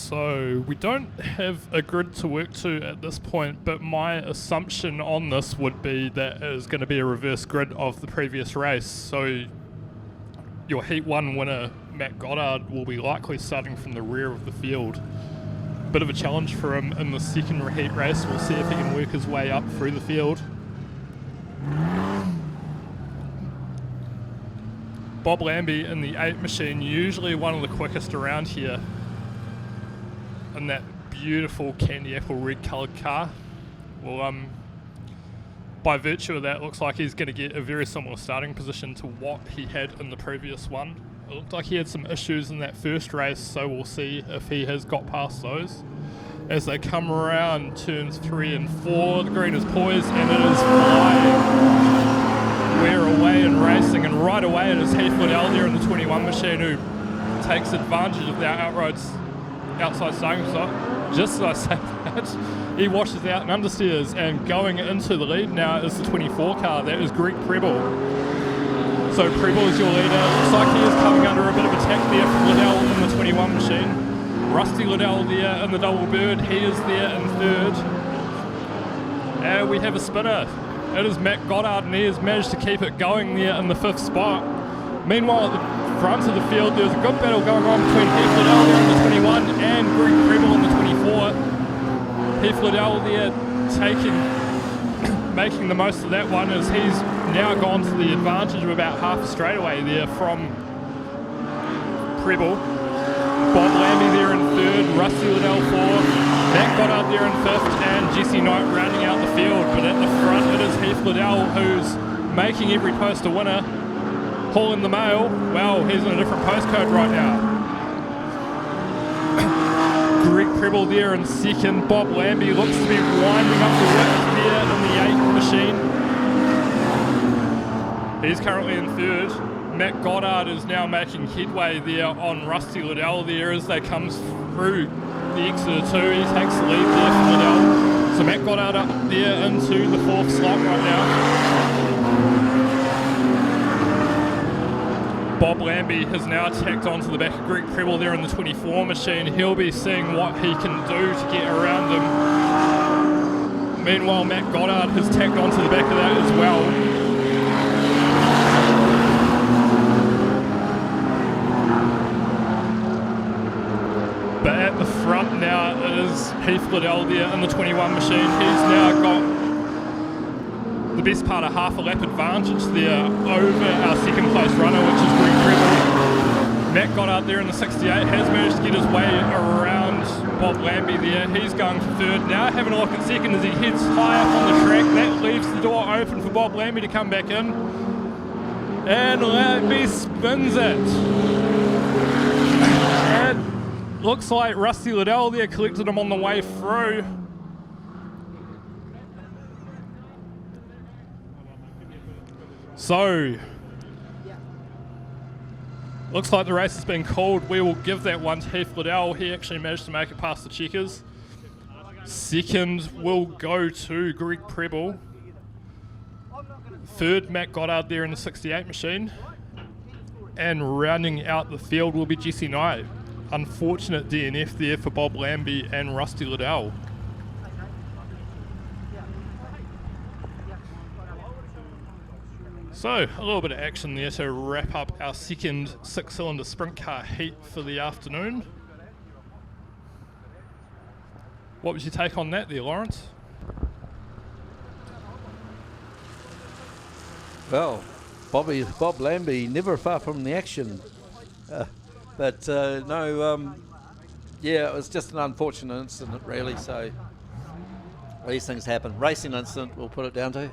So we don't have a grid to work to at this point, but my assumption on this would be that it is going to be a reverse grid of the previous race. So your Heat 1 winner, Matt Goddard, will be likely starting from the rear of the field. Bit of a challenge for him in the second heat race. We'll see if he can work his way up through the field. Bob Lambie in the 8 machine, usually one of the quickest around here, in that beautiful candy apple red coloured car. Well, by virtue of that, looks like he's going to get a very similar starting position to what he had in the previous one. It looked like he had some issues in that first race, so we'll see if he has got past those. As they come around turns 3 and 4, the green is poised and it is flying. We're away and racing, and right away it is Heath Liddell there in the 21 machine who takes advantage of their outside starting slot. Just as I say that, he washes out and understeers, and going into the lead now is the 24 car. That is Greg Preble. So Preble is your leader. Looks like he is coming under a bit of attack there from Liddell in the 21 machine. Rusty Liddell there in the double bird. He is there in third. And we have a spinner. It is Matt Goddard, and he has managed to keep it going there in the 5th spot. Meanwhile, at the front of the field, there's a good battle going on between Heath Liddell there in the 21 and Greg Preble in the 24. Heath Liddell there making the most of that one, as he's now gone to the advantage of about half a straightaway there from Preble. Bob Lambie there in 3rd, Rusty Liddell 4th, Matt Goddard there in 5th, and Jesse Knight rounding out the field. But at the front it is Heath Liddell who's making every post a winner, hauling the mail. Well, he's in a different postcode right now. Greg Preble there in 2nd, Bob Lambie looks to be winding up the whip there in the 8 machine. He's currently in 3rd. Matt Goddard is now making headway there on Rusty Liddell there as they come through the exit of 2. He takes the lead there from Liddell. So Matt Goddard up there into the 4th slot right now. Bob Lambie has now tacked onto the back of Greg Preble there in the 24 machine. He'll be seeing what he can do to get around him. Meanwhile, Matt Goddard has tacked onto the back of that as well. But at the front now it is Heath Liddell there in the 21 machine. He's now got the best part of half a lap advantage there over our 2nd place runner, which is Greg Preble. Matt Goddard there in the 68 has managed to get his way around Bob Lambie there. He's going for 3rd. Now having a look at 2nd as he heads high up on the track. That leaves the door open for Bob Lambie to come back in. And Lambie spins it. Looks like Rusty Liddell there collected him on the way through. So, looks like the race has been called. We will give that one to Heath Liddell. He actually managed to make it past the checkers. 2nd will go to Greg Preble. 3rd, Matt Goddard there in the 68 machine. And rounding out the field will be Jesse Knight. Unfortunate DNF there for Bob Lambie and Rusty Liddell. So, a little bit of action there to wrap up our 2nd 6-cylinder sprint car heat for the afternoon. What was your take on that there, Lawrence? Well, Bob Lambie never far from the action. But yeah, it was just an unfortunate incident, really. So these things happen. Racing incident, we'll put it down to.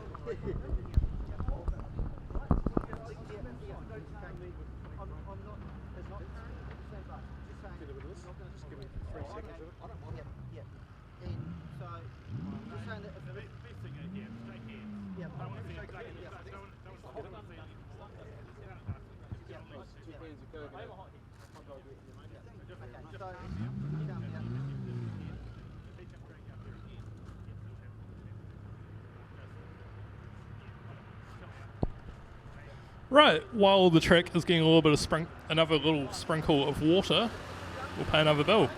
Right, while the track is getting a little bit of another little sprinkle of water, we'll pay another bill.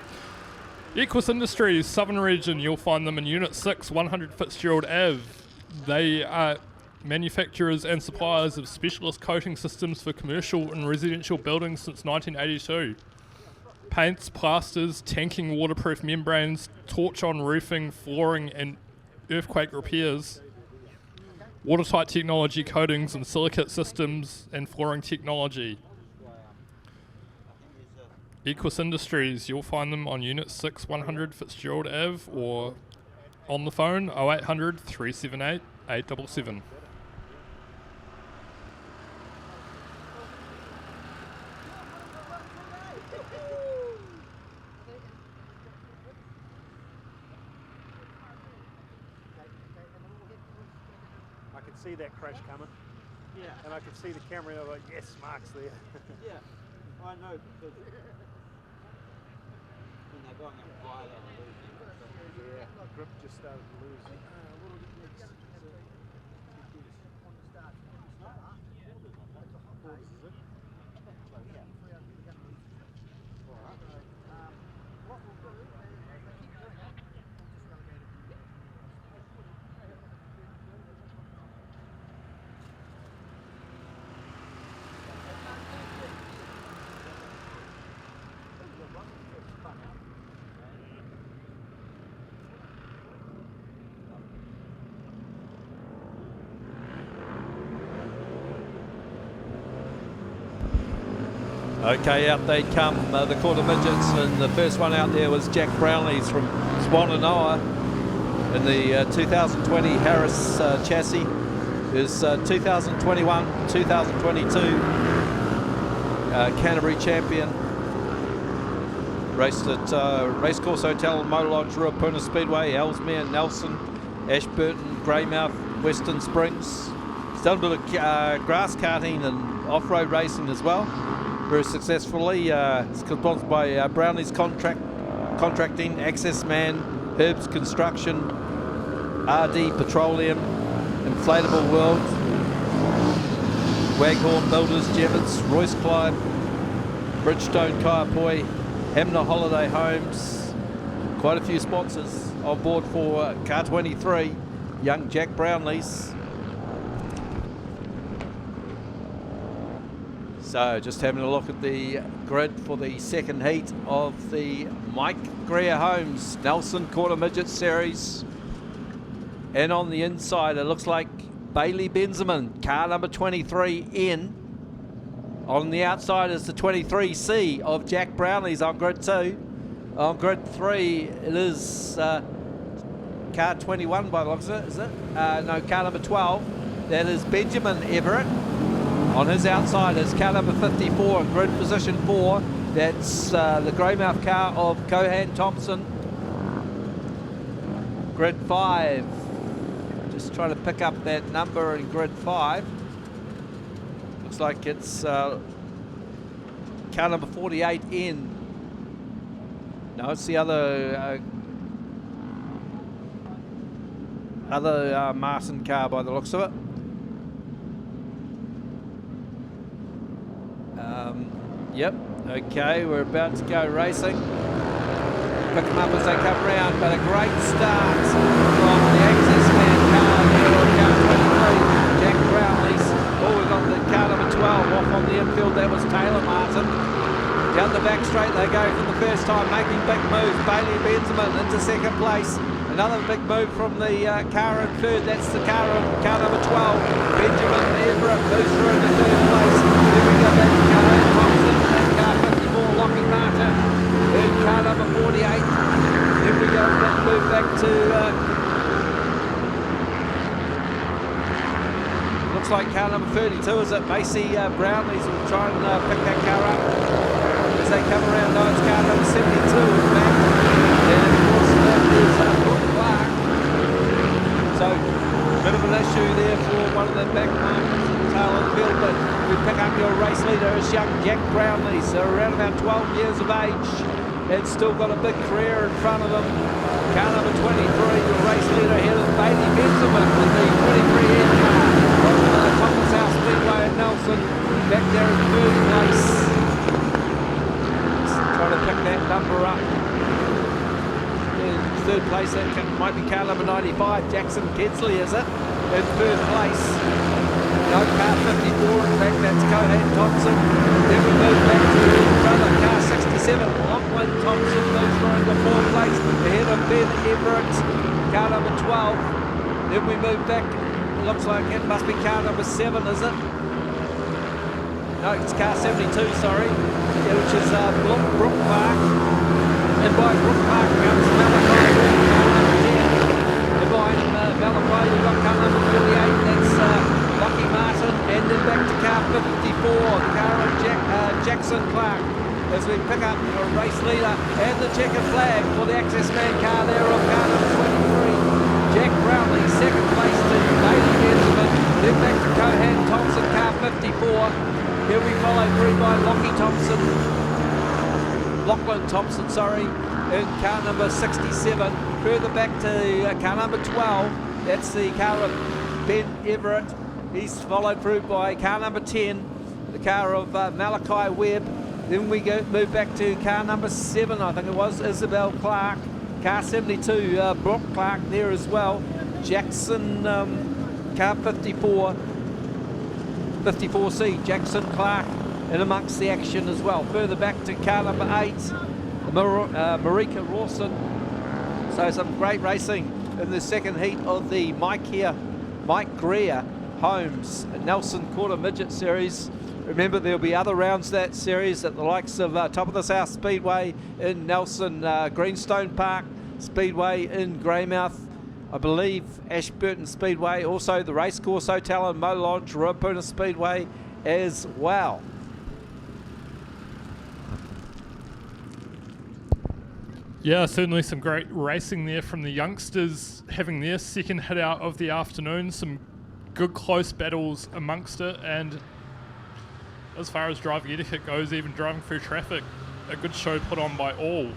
Equus Industries, Southern Region, you'll find them in Unit 6, 100 Fitzgerald Ave. They are manufacturers and suppliers of specialist coating systems for commercial and residential buildings since 1982. Paints, plasters, tanking waterproof membranes, torch-on roofing, flooring and earthquake repairs, watertight technology coatings and silicate systems and flooring technology. Equus Industries, you'll find them on Unit 6, 100 Fitzgerald Ave or on the phone 0800 378 877. I could see that crash coming. Yeah. And I could see the camera, and I was like, yes, Mark's there. Yeah. I know because when they're going up high, they're losing. Yeah, grip just started to lose. Okay, out they come, the quarter midgets, and the first one out there was Jack Brownlee's from Swananoa in the 2020 Harris chassis. There's 2021, 2022 Canterbury champion. Raced at Racecourse Hotel and Motor Lodge, Ruapuna Speedway, Ellesmere, Nelson, Ashburton, Greymouth, Western Springs. He's done a bit of grass karting and off-road racing as well. Very successfully. It's sponsored by Brownlee's Contracting, Access Man, Herbs Construction, RD Petroleum, Inflatable World, Waghorn Builders, Jevons, Royce Clyde, Bridgestone Kaiapoi, Hamner Holiday Homes. Quite a few sponsors on board for Car 23, young Jack Brownlee's. So just having a look at the grid for the second heat of the Mike Greer Homes Nelson Quarter Midget Series. And on the inside, it looks like Bailey Benjamin, car number 23 in. On the outside is the 23C of Jack Brownlee's on grid 2. On grid 3, it is car 21 by the looks of it, is it? No, car number 12. That is Benjamin Everett. On his outside is car number 54 in grid position 4. That's the Greymouth car of Cohan Thompson. Grid 5. Just trying to pick up that number in grid 5. Looks like it's car number 48 in. No, it's the other Martin car by the looks of it. Yep, okay, we're about to go racing. Pick them up as they come round, but a great start from the Access Man car there on car 23, Jack Brownlee's. Oh, we've got the car number 12 off on the infield, that was Taylor Martin. Down the back straight they go for the first time, making big moves. Bailey Benjamin into second place. Another big move from the car in third, that's the car number 12. Benjamin Everett moves through into third place. Then we go back to car Thompson, and car 54, Lockie Martin. Then car number 48. Then we go move back to, looks like car number 32, is it? Macy Brownlee's will try and pick that car up as they come around. No, it's car number 72 is back. And of course that is Clark. So, bit of an issue there for one of the back markers in the tail of the field, but we pick up your race leader as young Jack Brownlee, so around about 12 years of age, and still got a big career in front of him. Car number 23, your race leader here is Bailey Benjamin with the 23 N car from the Thomas House Speedway in Nelson, back there in third place. Just trying to pick that number up. third place. That might be car number 95, Jackson Kedsley, is it? In third place. No, car 54, in fact, that's Cohan Thompson. Then we move back to brother, car 67, Lachlan Thompson moves right into fourth place, ahead of Ben Everett, car number 12. Then we move back, looks like it must be car number 7, is it? No, it's car 72, sorry, yeah, which is Brook Park. And by Brook Park comes Malachi, car number 10. And behind Malachi, we've got car number 48, that's Lucky Martin. And then back to car 54, the car of Jackson Clark. As we pick up a race leader and the checkered flag for the Access Man car there of car number 23. Jack Brownlee, second place to Lady Benjamin. Then back to Cohan Thompson, car 54. Here we follow through by Lachlan Thompson, sorry, in car number 67. Further back to car number 12, that's the car of Ben Everett. He's followed through by car number 10, the car of Malachi Webb. Then we move back to car number 7, I think it was, Isabel Clark. Car 72, Brock Clark there as well. Jackson, car 54. 54C, Jackson Clark in amongst the action as well. Further back to car number 8, Marika Rawson. So some great racing in the second heat of the Mike Greer Holmes Nelson Quarter Midget Series. Remember, there'll be other rounds that series at the likes of Top of the South Speedway in Nelson, Greenstone Park Speedway in Greymouth, I believe Ashburton Speedway, also the Racecourse Hotel and Motor Lodge, Ruapuna Speedway as well. Yeah, certainly some great racing there from the youngsters, having their second hit out of the afternoon. Some good close battles amongst it, and as far as driving etiquette goes, even driving through traffic, a good show put on by all.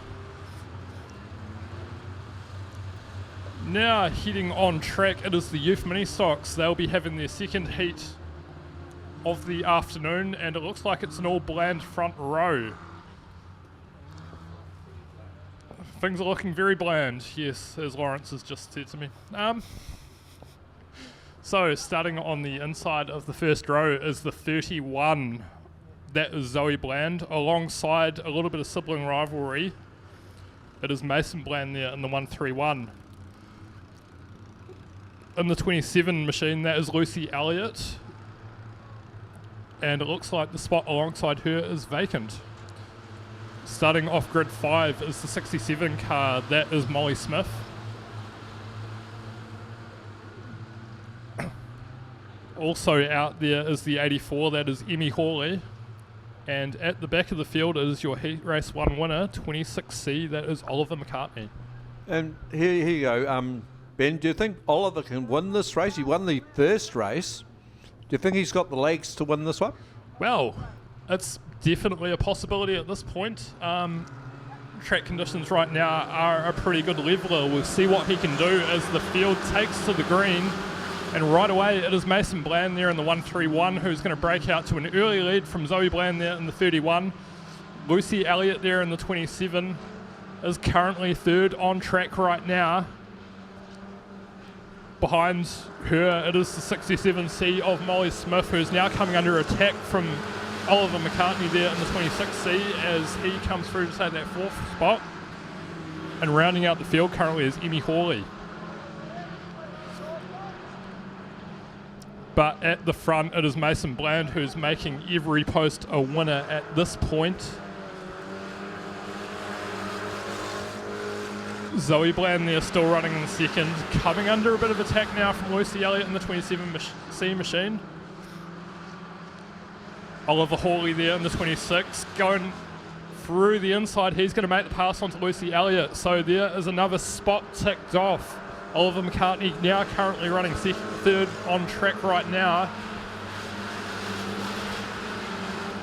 Now heading on track, it is the youth mini stocks. They'll be having their second heat of the afternoon, and it looks like it's an all bland front row. Things are looking very bland, yes, as Lawrence has just said to me. So starting on the inside of the first row is the 31. That is Zoe Bland, alongside a little bit of sibling rivalry. It is Mason Bland there in the 131. In the 27 machine, that is Lucy Elliott. And it looks like the spot alongside her is vacant. Starting off grid 5 is the 67 car, that is Molly Smith. Also out there is the 84, that is Emmy Hawley. And at the back of the field is your Heat Race 1 winner, 26C, that is Oliver McCartney. And here you go. Ben, do you think Oliver can win this race? He won the first race. Do you think he's got the legs to win this one? Well, it's definitely a possibility at this point. Track conditions right now are a pretty good leveler. We'll see what he can do as the field takes to the green. And right away, it is Mason Bland there in the 131 who's going to break out to an early lead from Zoe Bland there in the 31. Lucy Elliott there in the 27 is currently third on track right now. Behind her, it is the 67C of Molly Smith, who's now coming under attack from Oliver McCartney there in the 26C as he comes through to take that fourth spot. And rounding out the field currently is Emmy Hawley. But at the front, it is Mason Bland who's making every post a winner at this point. Zoe Bland there still running in the second, coming under a bit of attack now from Lucy Elliott in the 27C machine. Oliver Hawley there in the 26, going through the inside. He's going to make the pass on to Lucy Elliott. So there is another spot ticked off. Oliver McCartney now currently running third on track right now.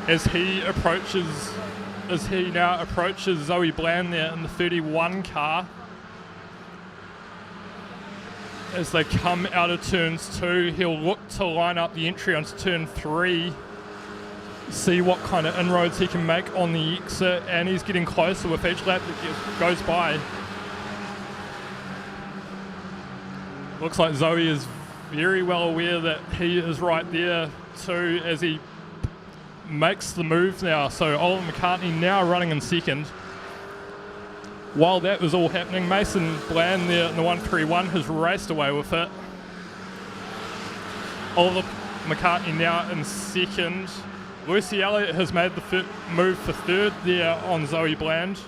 As he now approaches Zoe Bland there in the 31 car. As they come out of turns 2, he'll look to line up the entry onto turn 3. See what kind of inroads he can make on the exit, and he's getting closer with each lap that goes by. Looks like Zoe is very well aware that he is right there too as he makes the move now. So Ollie McCartney now running in second. While that was all happening, Mason Bland there in the 131 has raced away with it. Oliver McCartney now in second. Lucy Elliott has made the move for third there on Zoe Bland.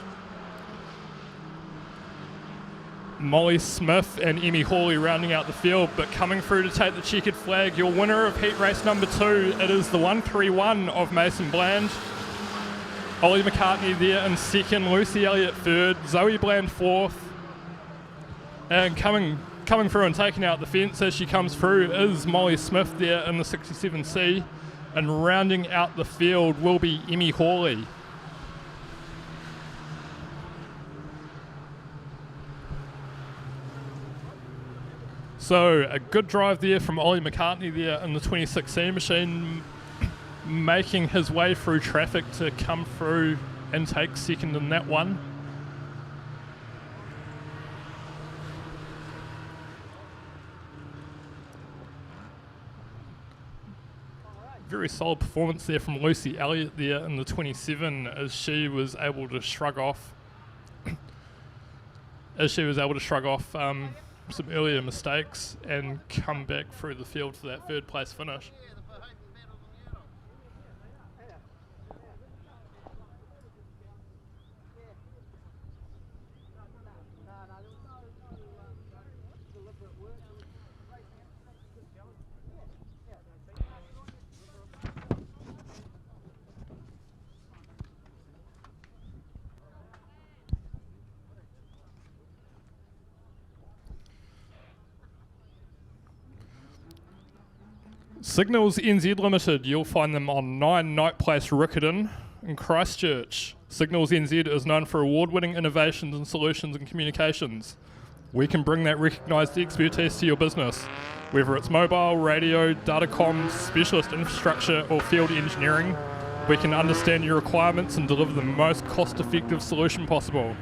Molly Smith and Emmy Hawley rounding out the field, but coming through to take the checkered flag, your winner of heat race number 2, it is the 131 of Mason Bland. Ollie McCartney there in second, Lucy Elliott third, Zoe Bland fourth, and coming through and taking out the fence as she comes through is Molly Smith there in the 67C, and rounding out the field will be Emmy Hawley. So a good drive there from Ollie McCartney there in the 26C machine, making his way through traffic to come through and take second in that one. Very solid performance there from Lucy Elliott there in the 27 as she was able to shrug off some earlier mistakes and come back through the field for that third place finish. Signals NZ Limited, you'll find them on 9 Night Place Riccarton in Christchurch. Signals NZ is known for award-winning innovations and solutions in communications. We can bring that recognised expertise to your business, whether it's mobile, radio, datacom, specialist infrastructure or field engineering. We can understand your requirements and deliver the most cost-effective solution possible.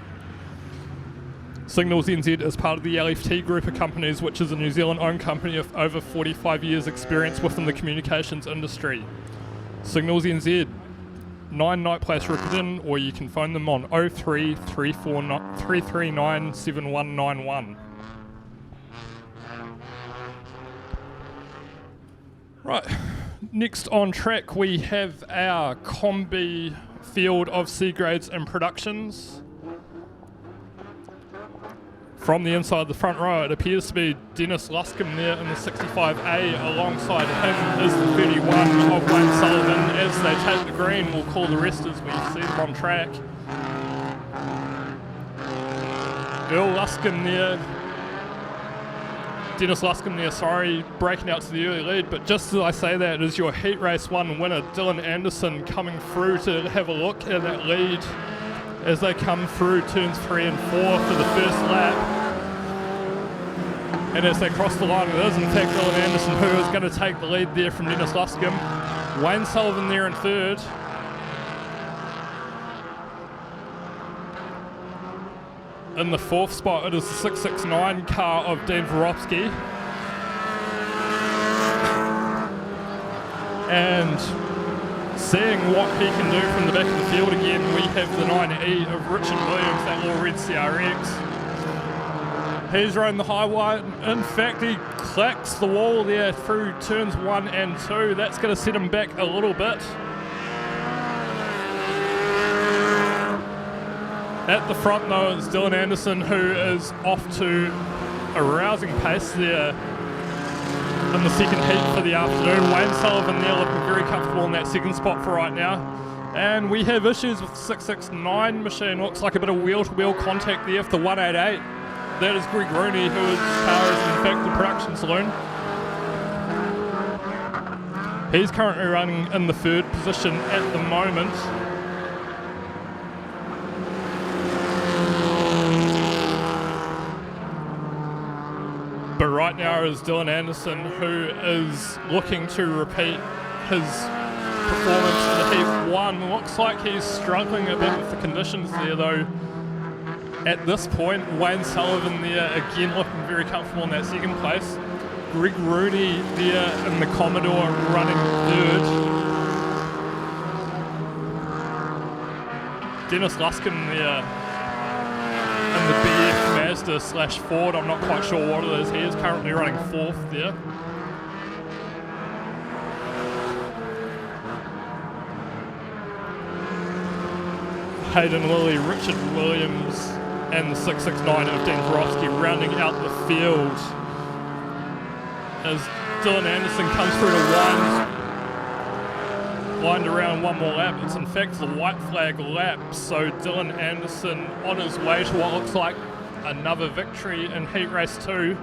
Signals NZ is part of the LFT group of companies, which is a New Zealand-owned company of over 45 years experience within the communications industry. Signals NZ, 9 Night Place Riccarton, or you can phone them on 03 339 7191. Right, next on track we have our combi field of C grades and productions. From the inside the front row, it appears to be Dennis Luscombe there in the 65A. Alongside him is the 31 of Wayne Sullivan. As they take the green, we'll call the rest as we see them on track. Earl Luscombe there. Dennis Luscombe there, breaking out to the early lead. But just as I say that, it is your Heat Race 1 winner, Dylan Anderson, coming through to have a look at that lead as they come through turns 3 and 4 for the first lap. And as they cross the line, it is in fact Dylan Anderson who is going to take the lead there from Dennis Luscombe. Wayne Sullivan there in third. In the fourth spot, it is the 669 car of Dean Vorovsky. And seeing what he can do from the back of the field again, we have the 9E of Richard Williams, that little red CRX. He's running the high wire. In fact, he clacks the wall there through turns 1 and 2. That's going to set him back a little bit. At the front, though, is Dylan Anderson, who is off to a rousing pace there in the second heat for the afternoon. Wayne Sullivan there looking very comfortable in that second spot for right now. And we have issues with the 669 machine. Looks like a bit of wheel-to-wheel contact there for the 188. That is Greg Rooney, whose car is in fact the production saloon. He's currently running in the third position at the moment. But right now is Dylan Anderson, who is looking to repeat his performance in the Heat 1. Looks like he's struggling a bit with the conditions there though. At this point, Wayne Sullivan there again looking very comfortable in that second place. Greg Rooney there in the Commodore running third. Dennis Luskin there in the BF Mazda / Ford. I'm not quite sure what it is. He is currently running fourth there. Hayden Lilly, Richard Williams, and the 669 of Dan Borowski rounding out the field as Dylan Anderson comes through to wind around one more lap. It's in fact the white flag lap, so Dylan Anderson on his way to what looks like another victory in heat race 2.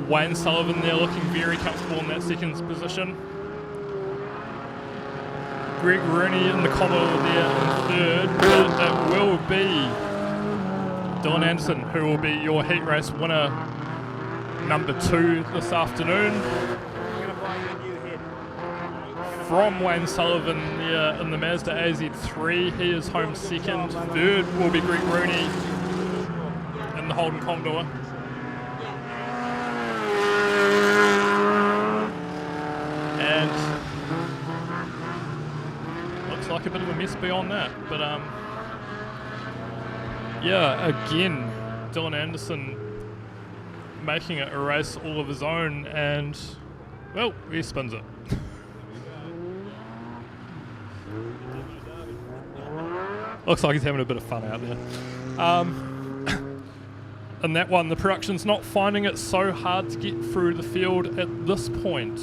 Wayne Sullivan there looking very comfortable in that second position. Greg Rooney in the Commodore there in third, but it will be Dylan Anderson who will be your heat race winner number 2 this afternoon. From Wayne Sullivan there in the Mazda AZ3, he is home second. Third will be Greg Rooney in the Holden Commodore. And like a bit of a mess beyond that, but yeah, again Dylan Anderson making it a race all of his own, and well, he spins it. Looks like he's having a bit of fun out there. And that one, the production's not finding it so hard to get through the field at this point.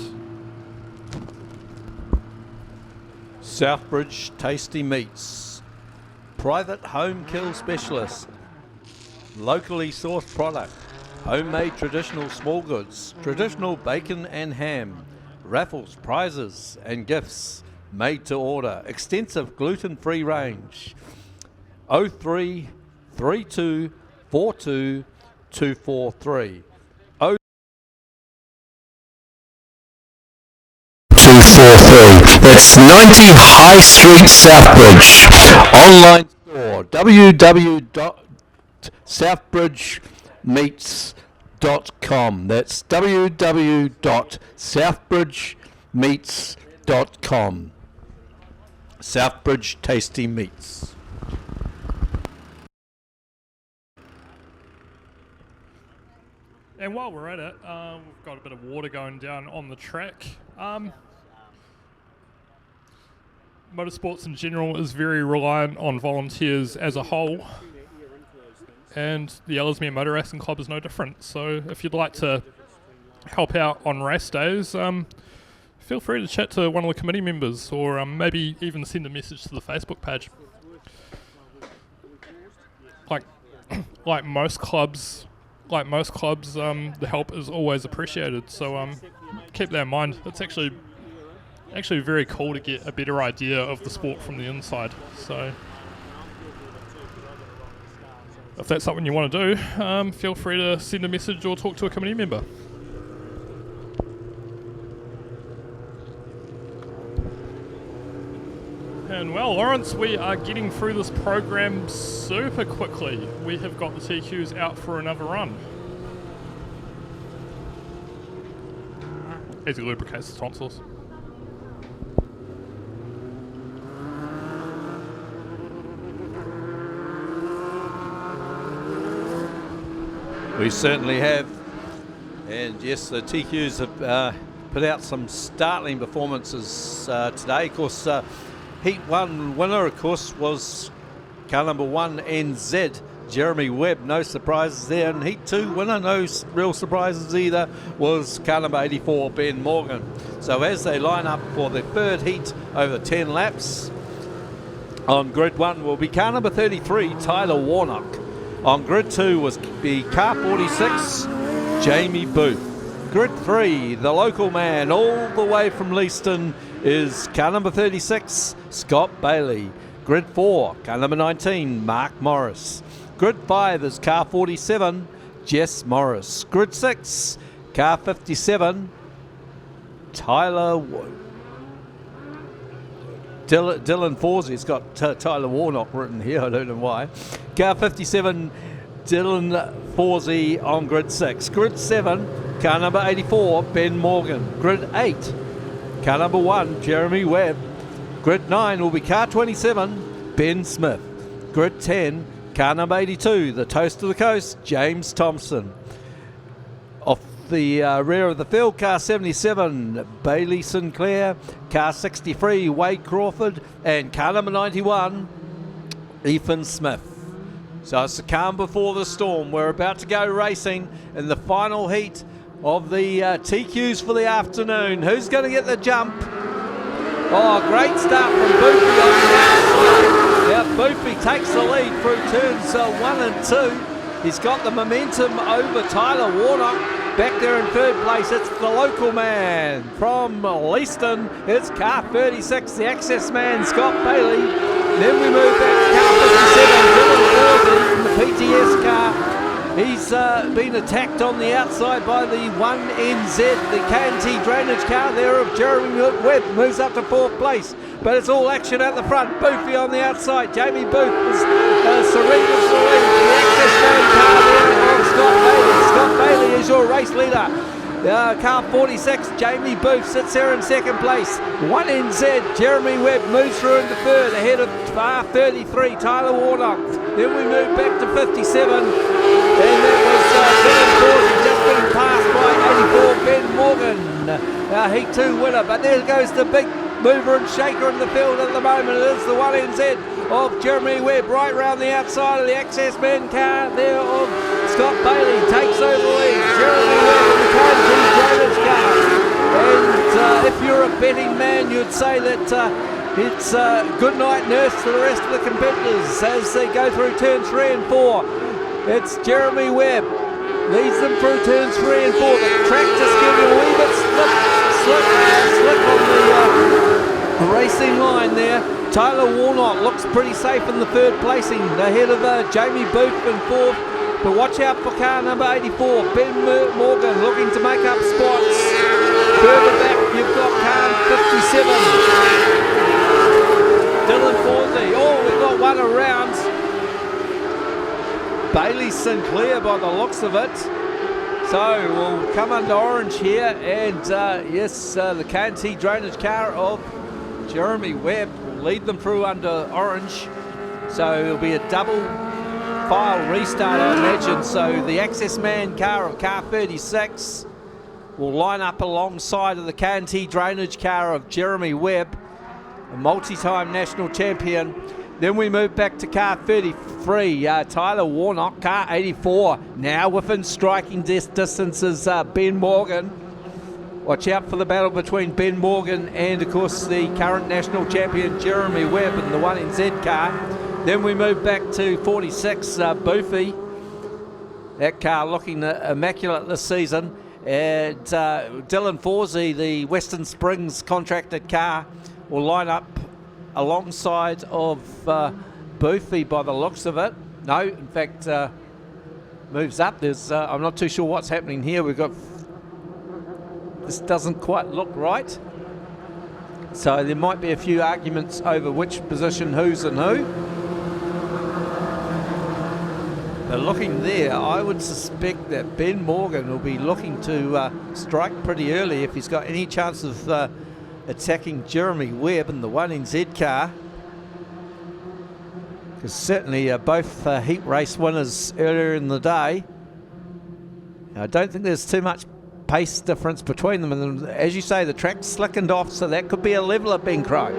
Southbridge Tasty Meats, private home kill specialist, locally sourced product, homemade traditional small goods, traditional bacon and ham, raffles, prizes and gifts, made to order, extensive gluten-free range. 03 32 42 243. 243. That's 90 High Street, Southbridge. Online store www.southbridgemeats.com. That's www.southbridgemeats.com. Southbridge Tasty Meats. And while we're at it, we've got a bit of water going down on the track. Motorsports in general is very reliant on volunteers as a whole, and the Ellesmere Motor Racing Club is no different. So if you'd like to help out on race days, feel free to chat to one of the committee members, or maybe even send a message to the Facebook page. Like most clubs, the help is always appreciated. So keep that in mind. It's actually very cool to get a better idea of the sport from the inside. So if that's something you want to do, feel free to send a message or talk to a committee member. And well, Lawrence, we are getting through this program super quickly. We have got the TQs out for another run. As he lubricates the tonsils. We certainly have. And yes, the TQs have put out some startling performances today. Of course, Heat 1 winner, of course, was car number 1 NZ, Jeremy Webb. No surprises there. And Heat 2 winner, no real surprises either, was car number 84, Ben Morgan. So as they line up for the third heat over 10 laps, on grid 1 will be car number 33, Tyler Warnock. On grid 2 was the car 46, Jamie Booth. Grid 3, the local man all the way from Leaston, is car number 36, Scott Bailey. Grid 4, car number 19, Mark Morris. Grid 5 is car 47, Jess Morris. Grid 6, car 57, Tyler Dylan Forsey's got Tyler Warnock written here, I don't know why. Car 57, Dylan Forsey on grid 6. Grid 7, car number 84, Ben Morgan. Grid 8, car number 1, Jeremy Webb. Grid 9 will be car 27, Ben Smith. Grid 10, car number 82, the Toast of the Coast, James Thompson. Off the rear of the field, car 77, Bailey Sinclair. Car 63, Wade Crawford. And car number 91, Ethan Smith. So it's the calm before the storm. We're about to go racing in the final heat of the TQs for the afternoon. Who's going to get the jump? Oh, great start from Boofy on the outside. Yeah, Boofy takes the lead through turns 1 and 2. He's got the momentum over Tyler Warnock. Back there in third place, it's the local man from Leaston. It's car 36, the access man, Scott Bailey. Then we move back to car 57, Dylan Forsey from the PTS car. He's been attacked on the outside by the 1NZ, the K&T drainage car there of Jeremy Webb. Moves up to fourth place, but it's all action at the front. Boofy on the outside. Jamie Booth is surrenders the lead. The access man car there of Scott Bailey. Scott Bailey is your race leader. Car 46, Jamie Booth sits there in second place. 1NZ, Jeremy Webb moves through into third, ahead of car 33, Tyler Warnock. Then we move back to 57, and that was Dylan Forsey, just being passed by 84, Ben Morgan, Heat 2 winner. But there goes the big mover and shaker in the field at the moment. It is the 1NZ of Jeremy Webb, right round the outside of the access man car there of Scott Bailey. Takes over the lead. Jeremy Webb in the K&T drainage car. And if you're a betting man, you'd say that it's good night nurse to the rest of the competitors as they go through turns 3 and 4. It's Jeremy Webb leads them through turns 3 and 4. The track just giving a wee bit slip on the racing line there. Tyler Warnock looks pretty safe in the third placing, ahead of Jamie Booth in fourth. But watch out for car number 84, Ben Morgan, looking to make up spots. Further back, you've got car 57, Dylan Forsey. Oh, we've got one around. Bailey Sinclair by the looks of it. So we'll come under orange here, and yes, the K&T drainage car of Jeremy Webb will lead them through under orange. So it'll be a double file restart, I imagine. So the access man car of car 36 will line up alongside of the K&T drainage car of Jeremy Webb, a multi-time national champion. Then we move back to car 33, Tyler Warnock. Car 84, now within striking distances, Ben Morgan. Watch out for the battle between Ben Morgan and, of course, the current national champion Jeremy Webb in the 1NZ car. Then we move back to 46, Boofy. That car looking immaculate this season. And Dylan Forsey, the Western Springs contracted car, will line up alongside of Boofy by the looks of it. No, in fact, moves up. There's I'm not too sure what's happening here. We've got, this doesn't quite look right. So there might be a few arguments over which position who's and who. But looking there, I would suspect that Ben Morgan will be looking to strike pretty early if he's got any chance of attacking Jeremy Webb in the 1NZ car. Because certainly both heat race winners earlier in the day. I don't think there's too much pace difference between them. And as you say, the track's slickened off, so that could be a leveler, Ben Crow.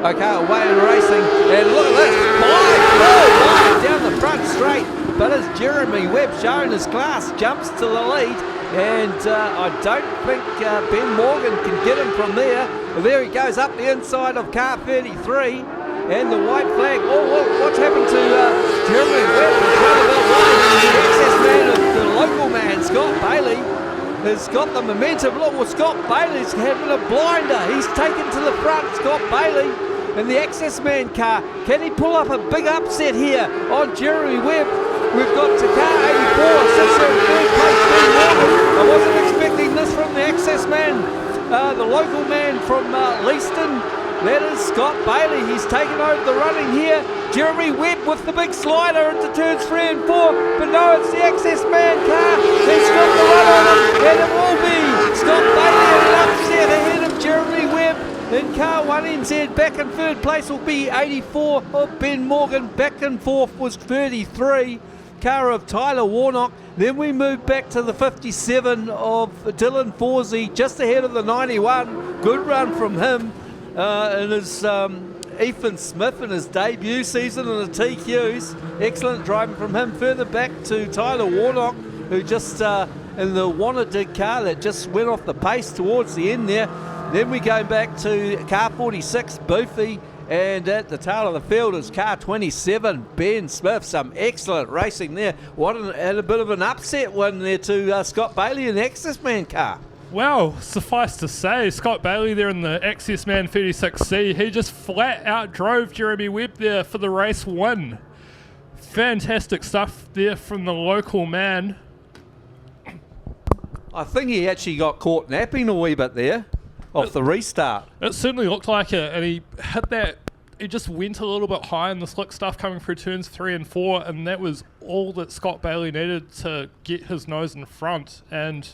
Okay, away in racing. And look at this. Down the front straight. But as Jeremy Webb, showing his class, jumps to the lead. And I don't think Ben Morgan can get him from there. There he goes up the inside of car 33. And the white flag. Oh, what's happened to Jeremy Webb? The access man of the local man, Scott Bailey, has got the momentum. Look, well, Scott Bailey's having a blinder. He's taken to the front, Scott Bailey. And the access man car, can he pull up a big upset here on Jeremy Webb? We've got to car 84, sits there in third place. I wasn't expecting this from the access man, the local man from Leaston. That is Scott Bailey. He's taken over the running here. Jeremy Webb with the big slider into turns 3 and 4. But no, it's the Access Man car. He's got the run on him. And it will be Scott Bailey and an upset ahead of Jeremy Webb. In car 1 NZ, back in third place will be 84 of Ben Morgan. Back in fourth was 33. Car of Tyler Warnock. Then we move back to the 57 of Dylan Forsey, just ahead of the 91. Good run from him. And his Ethan Smith in his debut season in the TQs. Excellent driving from him. Further back to Tyler Warnock, who just in the Wannadig car that just went off the pace towards the end there. Then we go back to car 46, Boofy. And at the tail of the field is car 27, Ben Smith. Some excellent racing there. And a bit of an upset one there to Scott Bailey in the Access Man car. Well, suffice to say, Scott Bailey there in the Access Man 36C, he just flat out drove Jeremy Webb there for the race win. Fantastic stuff there from the local man. I think he actually got caught napping a wee bit there. Off the restart. It certainly looked like it, and he hit that. He just went a little bit high in the slick stuff coming through turns 3 and 4, and that was all that Scott Bailey needed to get his nose in front. And,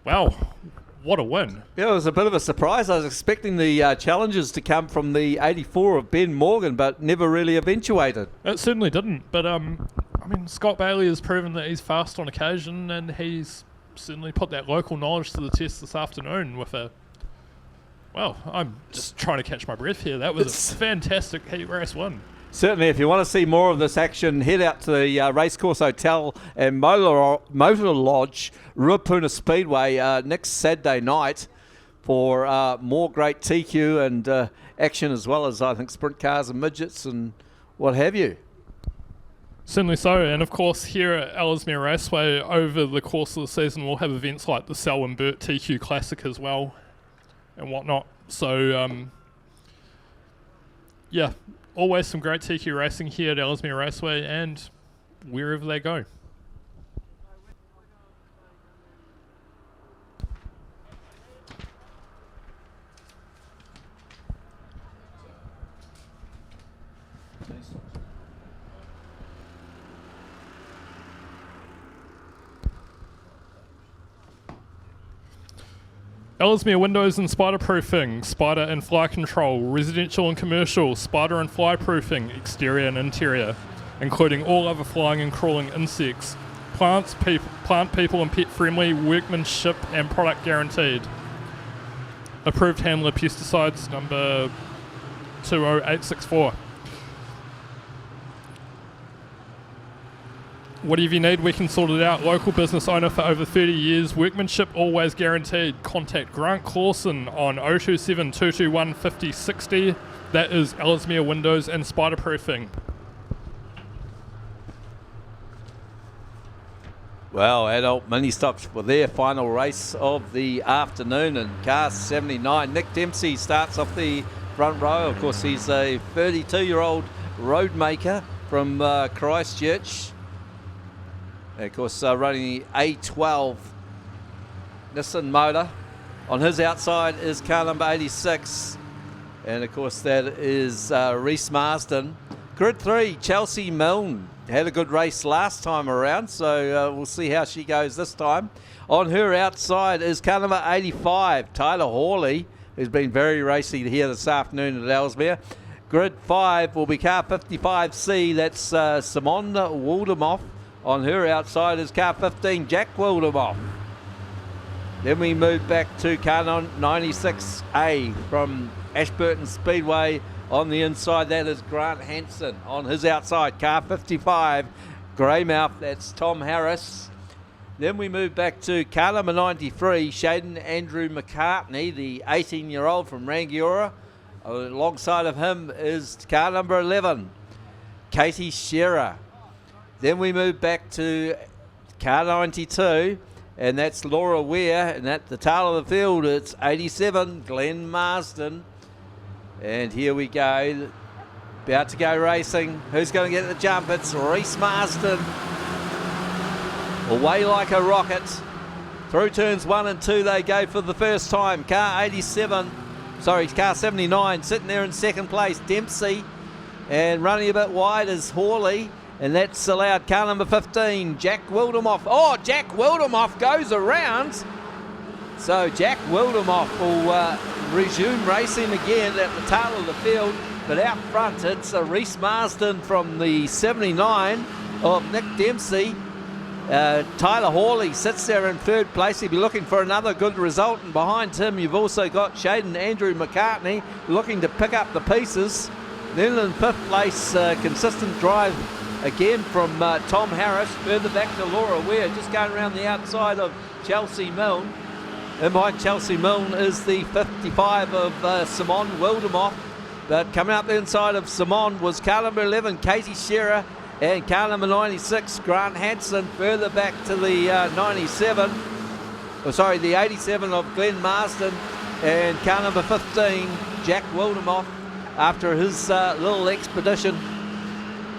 well, what a win. Yeah, it was a bit of a surprise. I was expecting the challenges to come from the 84 of Ben Morgan, but never really eventuated. It certainly didn't, but, I mean, Scott Bailey has proven that he's fast on occasion, and he's certainly put that local knowledge to the test this afternoon with a... Well, I'm just trying to catch my breath here. That was a fantastic heat race win. Certainly, if you want to see more of this action, head out to the Racecourse Hotel and Motor Lodge, Ruapuna Speedway next Saturday night for more great TQ and action, as well as, I think, sprint cars and midgets and what have you. Certainly so, and of course here at Ellesmere Raceway over the course of the season we'll have events like the Selwyn Burt TQ Classic as well and whatnot. So yeah, always some great TQ racing here at Ellesmere Raceway and wherever they go. Ellesmere Windows and Spider Proofing, Spider and Fly Control, Residential and Commercial, Spider and Fly Proofing, Exterior and Interior, including all other flying and crawling insects, plant, people and pet friendly, workmanship and product guaranteed. Approved handler pesticides number 20864. Whatever you need, we can sort it out. Local business owner for over 30 years. Workmanship always guaranteed. Contact Grant Clawson on 027 221 5060. That is Ellesmere Windows and Spider Proofing. Well, adult mini stocks were their final race of the afternoon, and car 79. Nick Dempsey starts off the front row. Of course, he's a 32-year-old road maker from Christchurch. And of course, running the A12 Nissan motor. On his outside is car number 86. And of course, that is Reese Marsden. Grid 3, Chelsea Milne. Had a good race last time around, so we'll see how she goes this time. On her outside is car number 85, Tyler Hawley, who's been very racy here this afternoon at Ellesmere. Grid 5 will be car 55C. That's Simone Wildermoff. On her outside is car 15, Jack Wildermoff. Then we move back to car 96A from Ashburton Speedway. On the inside, that is Grant Hansen. On his outside, car 55, Greymouth, that's Tom Harris. Then we move back to car number 93, Shaden Andrew McCartney, the 18-year-old from Rangiora. Alongside of him is car number 11, Katie Shearer. Then we move back to car 92, and that's Laura Ware. And at the tail of the field, it's 87, Glenn Marsden. And here we go, about to go racing. Who's going to get the jump? It's Reese Marsden. Away like a rocket. Through turns 1 and 2 they go for the first time. Car 87 sorry, car 79 sitting there in second place, Dempsey, and running a bit wide is Hawley, and that's allowed car number 15, Jack Wildermoff. Oh, Jack Wildermoff goes around. So Jack Wildermoff will resume racing again at the tail of the field, but out front it's Reese Marsden from the 79 of Nick Dempsey. Tyler Hawley sits there in third place. He'll be looking for another good result, and behind him you've also got Shaden Andrew McCartney looking to pick up the pieces. Then in fifth place, consistent drive again from Tom Harris. Further back to Laura Ware, just going around the outside of Chelsea Milne. And behind Chelsea Milne is the 55 of Simon Wildermoff. But coming up the inside of Simon was car number 11, Katie Shearer, and car number 96, Grant Hansen. Further back to the the 87 of Glenn Marsden, and car number 15, Jack Wildermoff, after his little expedition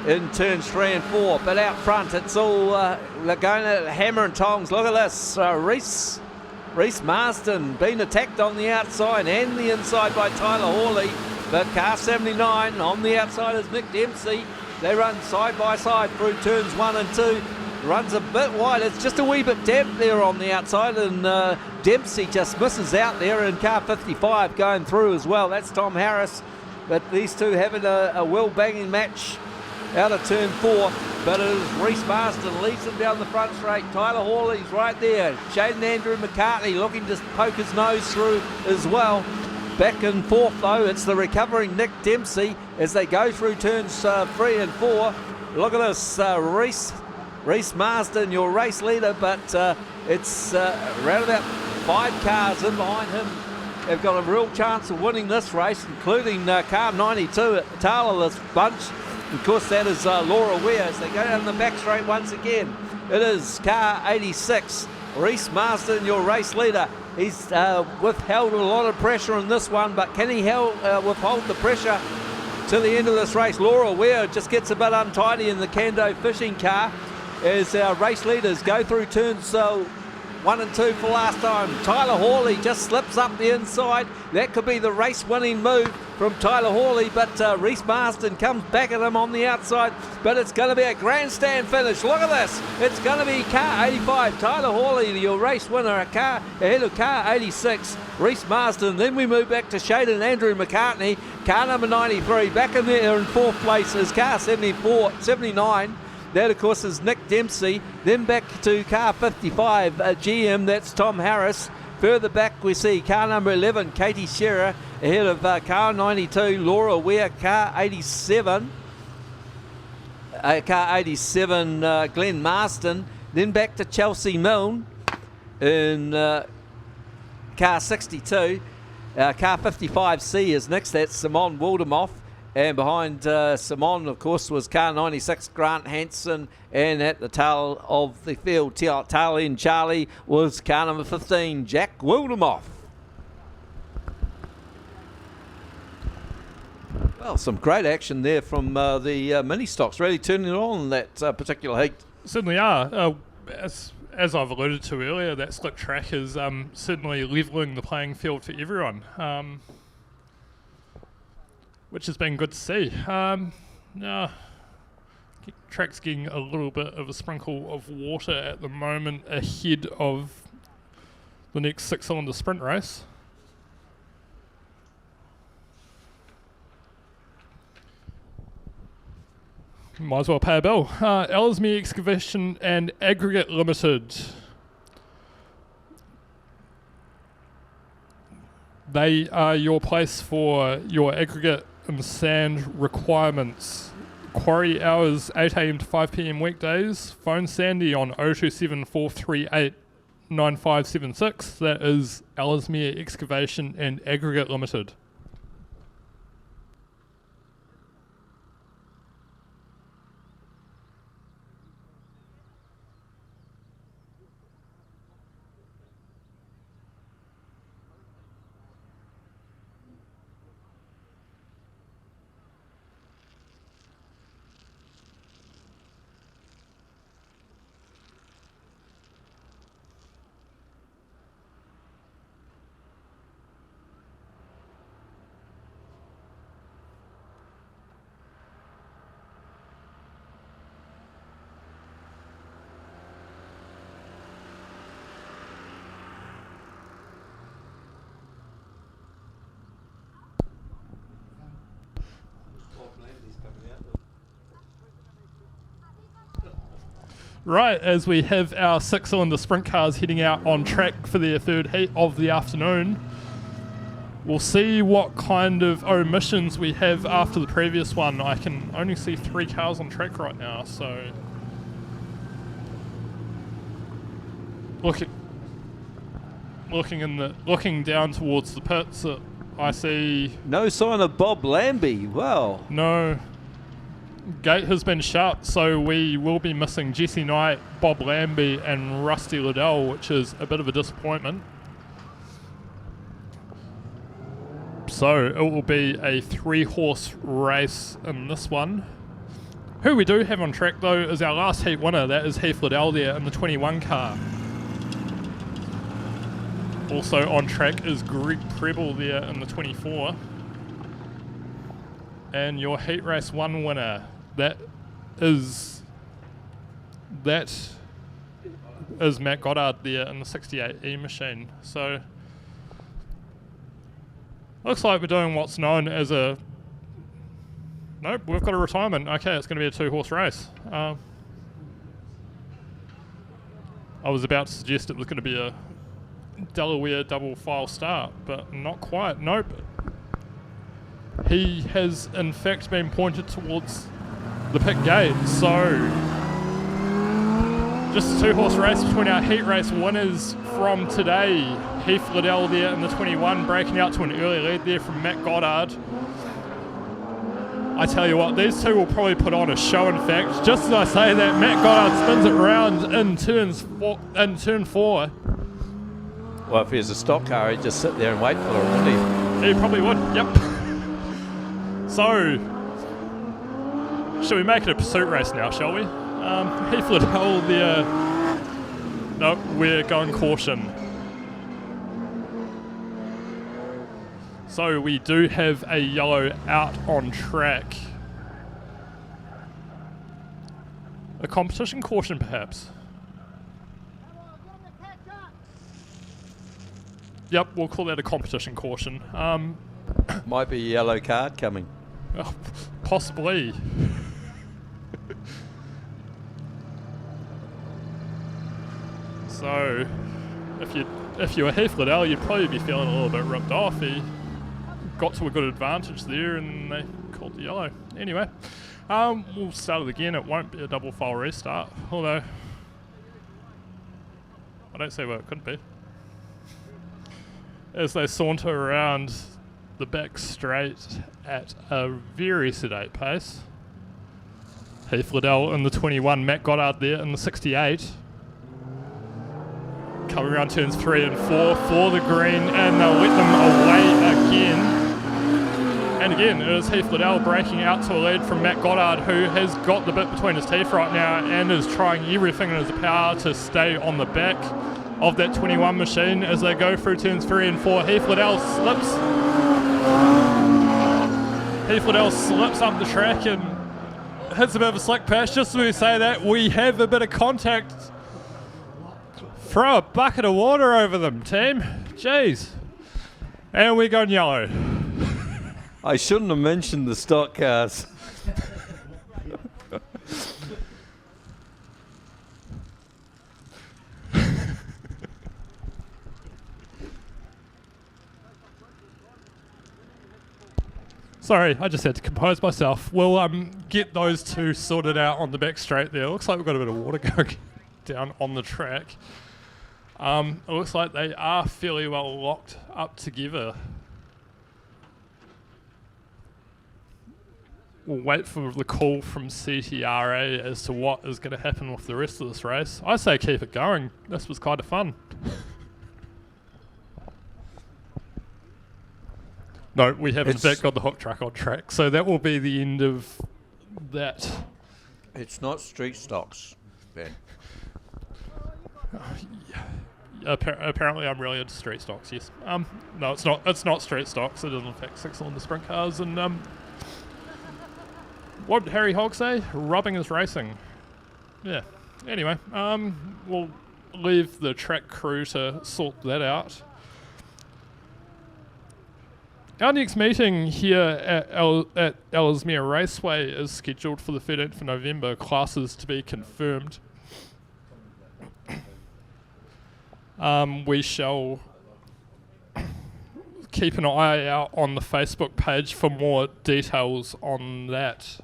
in turns 3 and 4. But out front, it's all they're going at hammer and tongs. Look at this, Reese Marsden being attacked on the outside and the inside by Tyler Hawley. But car 79 on the outside is Nick Dempsey. They run side by side through turns 1 and 2. Runs a bit wide. It's just a wee bit damp there on the outside, and Dempsey just misses out there, and car 55 going through as well. That's Tom Harris. But these two having a well-banging match out of turn 4. But it is Reese Marsden leads them down the front straight. Tyler Hawley's right there. Shaden Andrew McCartney looking to poke his nose through as well. Back and forth though, it's the recovering Nick Dempsey as they go through turns 3 and 4. Look at this, Reese Marsden, your race leader, but it's around about 5 cars in behind him. They've got a real chance of winning this race, including car 92 at the tail of this bunch. Of course, that is Laura Ware as they go down the back straight once again. It is car 86, Reese Marsden, your race leader. He's withheld a lot of pressure on this one, but can he withhold the pressure to the end of this race? Laura Ware just gets a bit untidy in the Kando fishing car as our race leaders go through turns 1 and 2 for last time. Tyler Hawley just slips up the inside. That could be the race-winning move from Tyler Hawley, but Reese Marsden comes back at him on the outside, but it's going to be a grandstand finish. Look at this. It's going to be car 85. Tyler Hawley, your race winner, a car ahead of car 86, Reese Marsden. Then we move back to Shaden Andrew McCartney, car number 93. Back in there in fourth place is car 79. That, of course, is Nick Dempsey. Then back to car 55, GM, that's Tom Harris. Further back, we see car number 11, Katie Shearer, ahead of car 92, Laura Ware, car 87. Glenn Marsden. Then back to Chelsea Milne in car 62. Car 55C is next, that's Simon Wildermoff. And behind Simon, of course, was car 96, Grant Hansen. And at the tail of the field, tail end Charlie, was car number 15, Jack Wildermoff. Well, some great action there from the mini stocks, really turning it on that particular heat. Certainly are. As I've alluded to earlier, that slick track is certainly levelling the playing field for everyone. Which has been good to see. Track's getting a little bit of a sprinkle of water at the moment ahead of the next 6-cylinder sprint race. Might as well pay a bill. Ellesmere Excavation and Aggregate Limited. They are your place for your aggregate and sand requirements. Quarry hours 8 a.m. to 5 p.m. weekdays. Phone Sandy on 027 438 9576. That is Ellesmere Excavation and Aggregate Limited. Right, as we have our 6-cylinder sprint cars heading out on track for their third heat of the afternoon. We'll see what kind of omissions we have after the previous one. I can only see 3 cars on track right now, so... Looking down towards the pits, I see... No sign of Bob Lambie. Wow. No. Gate has been shut, so we will be missing Jesse Knight, Bob Lambie and Rusty Liddell, which is a bit of a disappointment. So it will be a 3-horse race in this one. Who we do have on track though is our last heat winner. That is Heath Liddell there in the 21 car. Also on track is Greg Preble there in the 24. And your heat race 1 winner, that is Matt Goddard there in the 68E machine. So looks like we're doing what's known as a... Nope, we've got a retirement. Okay, it's going to be a 2-horse race. I was about to suggest it was going to be a Delaware double file start, but not quite. Nope. He has in fact been pointed towards the pit gate, so just a 2-horse race between our heat race winners from today. Heath Liddell there in the 21, breaking out to an early lead there from Matt Goddard. I tell you what, these two will probably put on a show. In fact, just as I say that, Matt Goddard spins it round in turn 4. Well, if he was a stock car, he'd just sit there and wait for it, wouldn't he? He probably would, yep. So, shall we make it a pursuit race now, shall we? Heath Liddell there. Nope, we're going caution. So we do have a yellow out on track. A competition caution, perhaps? Yep, we'll call that a competition caution. Might be a yellow card coming. Oh, possibly. So, if you were Heath Liddell, you'd probably be feeling a little bit ripped off. He got to a good advantage there, and they called the yellow. Anyway, we'll start it again. It won't be a double file restart, although I don't see why it couldn't be. As they saunter around the back straight at a very sedate pace. Heath Liddell in the 21, Matt Goddard there in the 68. Coming around turns 3 and 4 for the green, and they'll let them away again. And again, it is Heath Liddell breaking out to a lead from Matt Goddard, who has got the bit between his teeth right now and is trying everything in his power to stay on the back of that 21 machine as they go through turns 3 and 4. Heath Liddell slips up the track and hits a bit of a slick patch. Just as we say that, we have a bit of contact. Throw a bucket of water over them, team. Jeez. And we're going yellow. I shouldn't have mentioned the stock cars. Sorry, I just had to compose myself. We'll get those two sorted out on the back straight there. Looks like we've got a bit of water going down on the track. It looks like they are fairly well locked up together. We'll wait for the call from CTRA as to what is going to happen with the rest of this race. I say keep it going. This was kind of fun. No, we haven't in fact got the hook truck on track, so that will be the end of that. It's not street stocks, Ben. Apparently I'm really into street stocks, yes. No, it's not. It's not street stocks. It is in fact 6-cylinder sprint cars. And what did Harry Hogg say? Rubbing is racing. Yeah. Anyway, we'll leave the track crew to sort that out. Our next meeting here at Ellesmere Raceway is scheduled for the 13th of November. Classes to be confirmed. We shall keep an eye out on the Facebook page for more details on that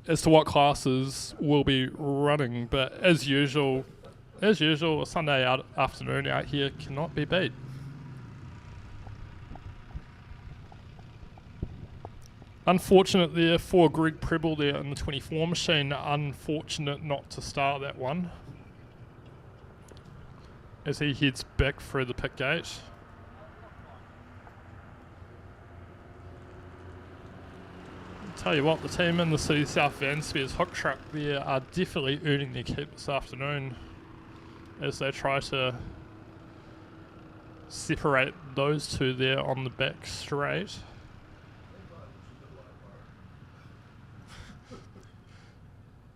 as to what classes will be running. But as usual, a Sunday afternoon out here cannot be beat. Unfortunate there for Greg Preble there in the 24 machine. Unfortunate not to start that one as he heads back through the pit gate. Tell you what, the team in the City South Vanspears hook truck there are definitely earning their keep this afternoon as they try to separate those two there on the back straight.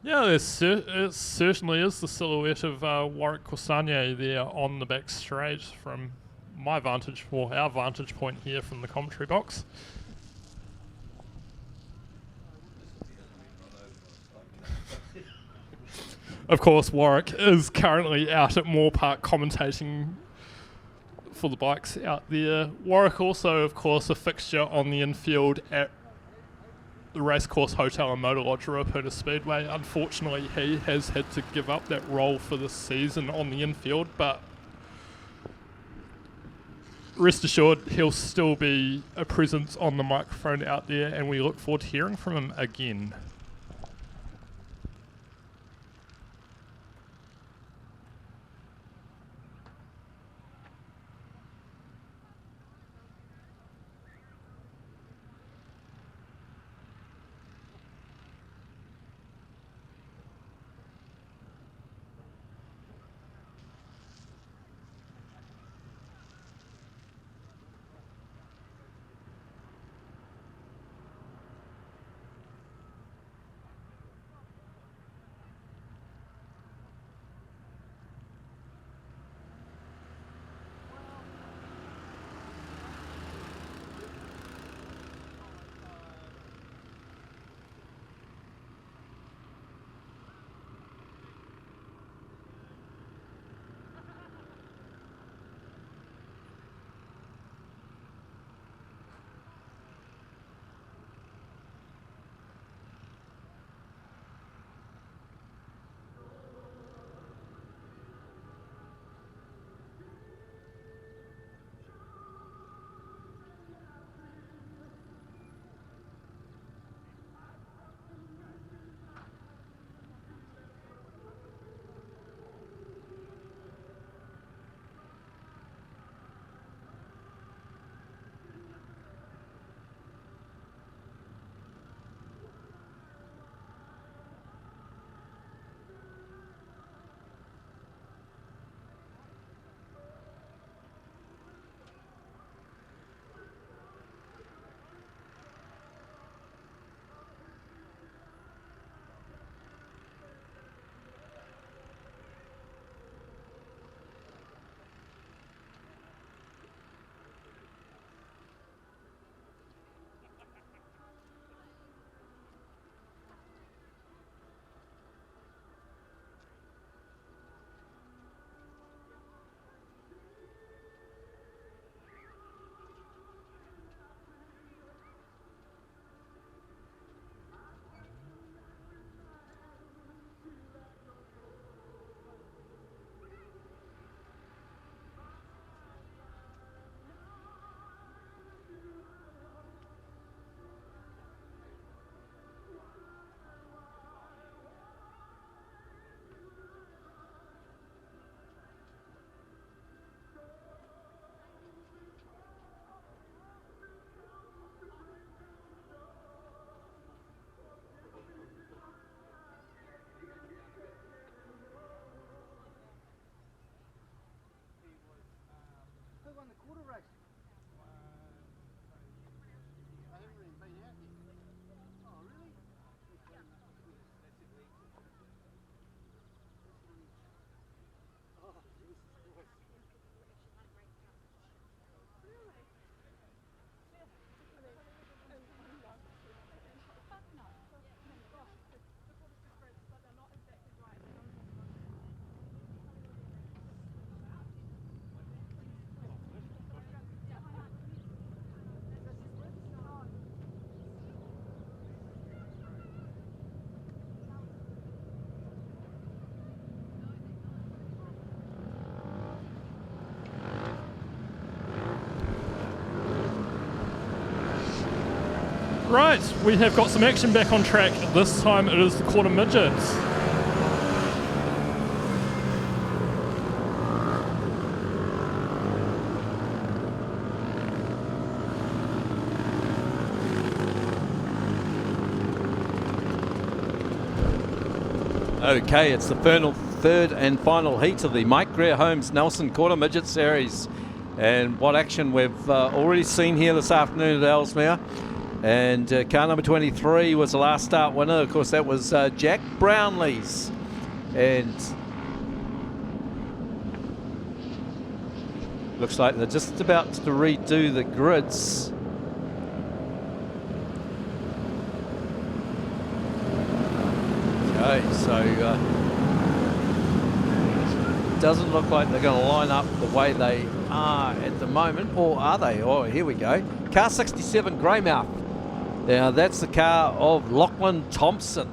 Yeah, it certainly is the silhouette of Warwick Corsanier there on the back straight from my vantage, or our vantage point here from the commentary box. Of course, Warwick is currently out at Moore Park commentating for the bikes out there. Warwick also, of course, a fixture on the infield at the Racecourse Hotel and Motor Lodge Ruapuna Speedway. Unfortunately, he has had to give up that role for this season on the infield, but rest assured he'll still be a presence on the microphone out there, and we look forward to hearing from him again. Right, we have got some action back on track. This time it is the quarter midgets. Okay, it's the third and final heat of the Mike Greer Homes Nelson Quarter Midget Series. And what action we've already seen here this afternoon at Ellesmere. And car number 23 was the last start winner. Of course, that was Jack Brownlee's. And looks like they're just about to redo the grids. Okay, so doesn't look like they're going to line up the way they are at the moment, or are they? Oh, here we go. Car 67 Greymouth. Now that's the car of Lachlan Thompson.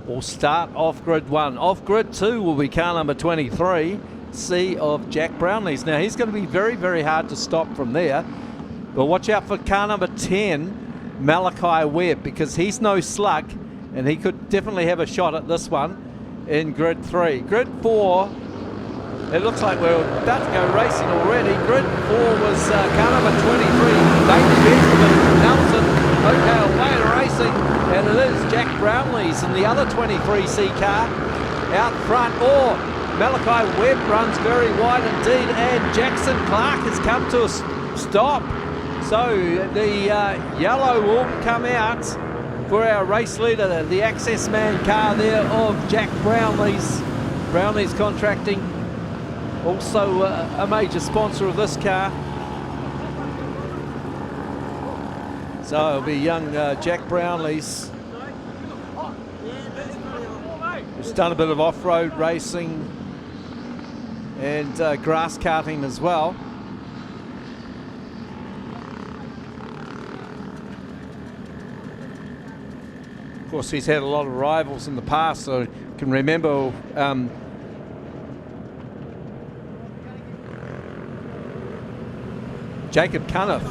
Will start off grid 1. Off grid 2 will be car number 23, C of Jack Brownlee's. Now he's going to be very, very hard to stop from there. But watch out for car number 10, Malachi Webb, because he's no slug, and he could definitely have a shot at this one in grid 3. Grid 4, it looks like we're about to go racing already. Grid 4 was car number 23, David Benjamin from Nelson. Okay, away to racing, and it is Jack Brownlee's in the other 23C car out front. Or Malachi Webb runs very wide indeed, and Jackson Clark has come to a stop. So the yellow will come out for our race leader, the Access Man car there of Jack Brownlee's. Brownlee's Contracting, also a major sponsor of this car. So it'll be young Jack Brownlee's. He's done a bit of off-road racing and grass karting as well. Of course, he's had a lot of rivals in the past, so you can remember Jacob Cuniff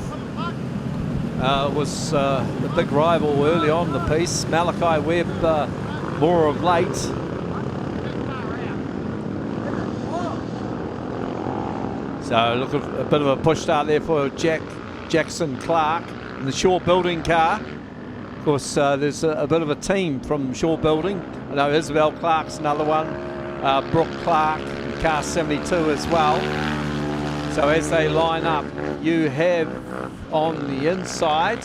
was the big rival early on in the piece. Malachi Webb more of late. So look at a bit of a push start there for Jackson Clark in the Shaw Building car. Of course, there's a bit of a team from Shaw Building. I know Isabel Clark's another one. Brooke Clark, car 72 as well. So as they line up, you have on the inside,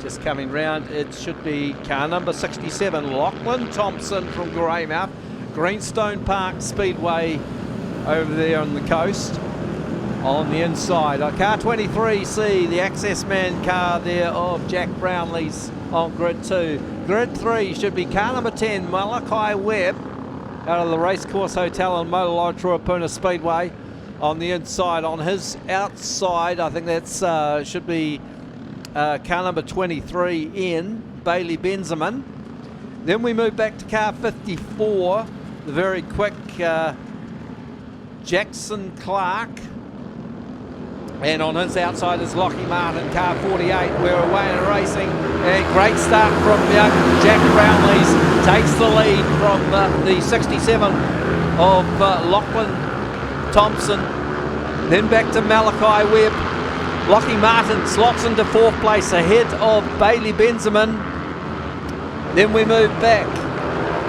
just coming round, it should be car number 67, Lachlan Thompson from Greymouth, Greenstone Park Speedway over there on the coast. On the inside, car 23C, the Access Man car there of Jack Brownlee's on grid 2. Grid 3 should be car number 10, Malachi Webb, out of the Racecourse Hotel and Motor Lodge Ruapuna Speedway. On the inside, on his outside, I think that's should be car number 23 in Bailey Benjamin. Then we move back to car 54, the very quick Jackson Clark. And on his outside is Lockie Martin, car 48. We're away and racing. And great start from young Jack Brownlee's. Takes the lead from the 67 of Lachlan Thompson. Then back to Malachi Webb. Lockie Martin slots into 4th place ahead of Bailey Benjamin. Then we move back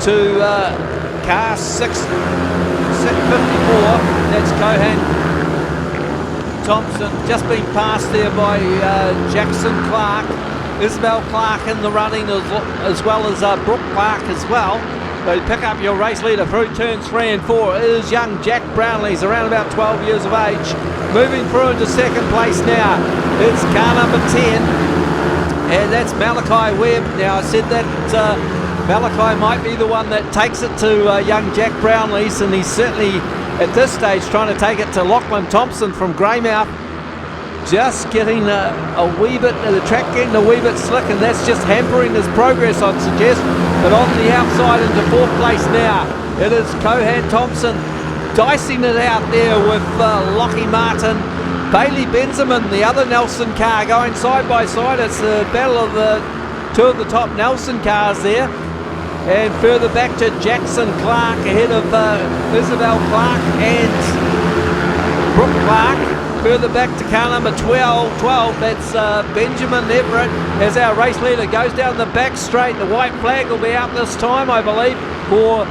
to car 654. That's Cohan Thompson, just been passed there by Jackson Clark. Isabel Clark in the running as well as Brooke Clark as well. So you pick up your race leader through turns 3 and 4. It is young Jack Brownlee's, around about 12 years of age. Moving through into 2nd place now. It's car number 10, and that's Malachi Webb. Now I said that Malachi might be the one that takes it to young Jack Brownlee's, and he's certainly at this stage trying to take it to Lachlan Thompson from Greymouth. Just getting a wee bit, the track getting a wee bit slick, and that's just hampering his progress, I'd suggest. But on the outside into 4th place now, it is Cohan Thompson dicing it out there with Lockie Martin. Bailey Benjamin, the other Nelson car, going side by side. It's the battle of the two of the top Nelson cars there. And further back to Jackson Clark ahead of Isabel Clark and Brooke Clark. Further back to car number 12, that's Benjamin Everett as our race leader goes down the back straight. The white flag will be out this time, I believe, for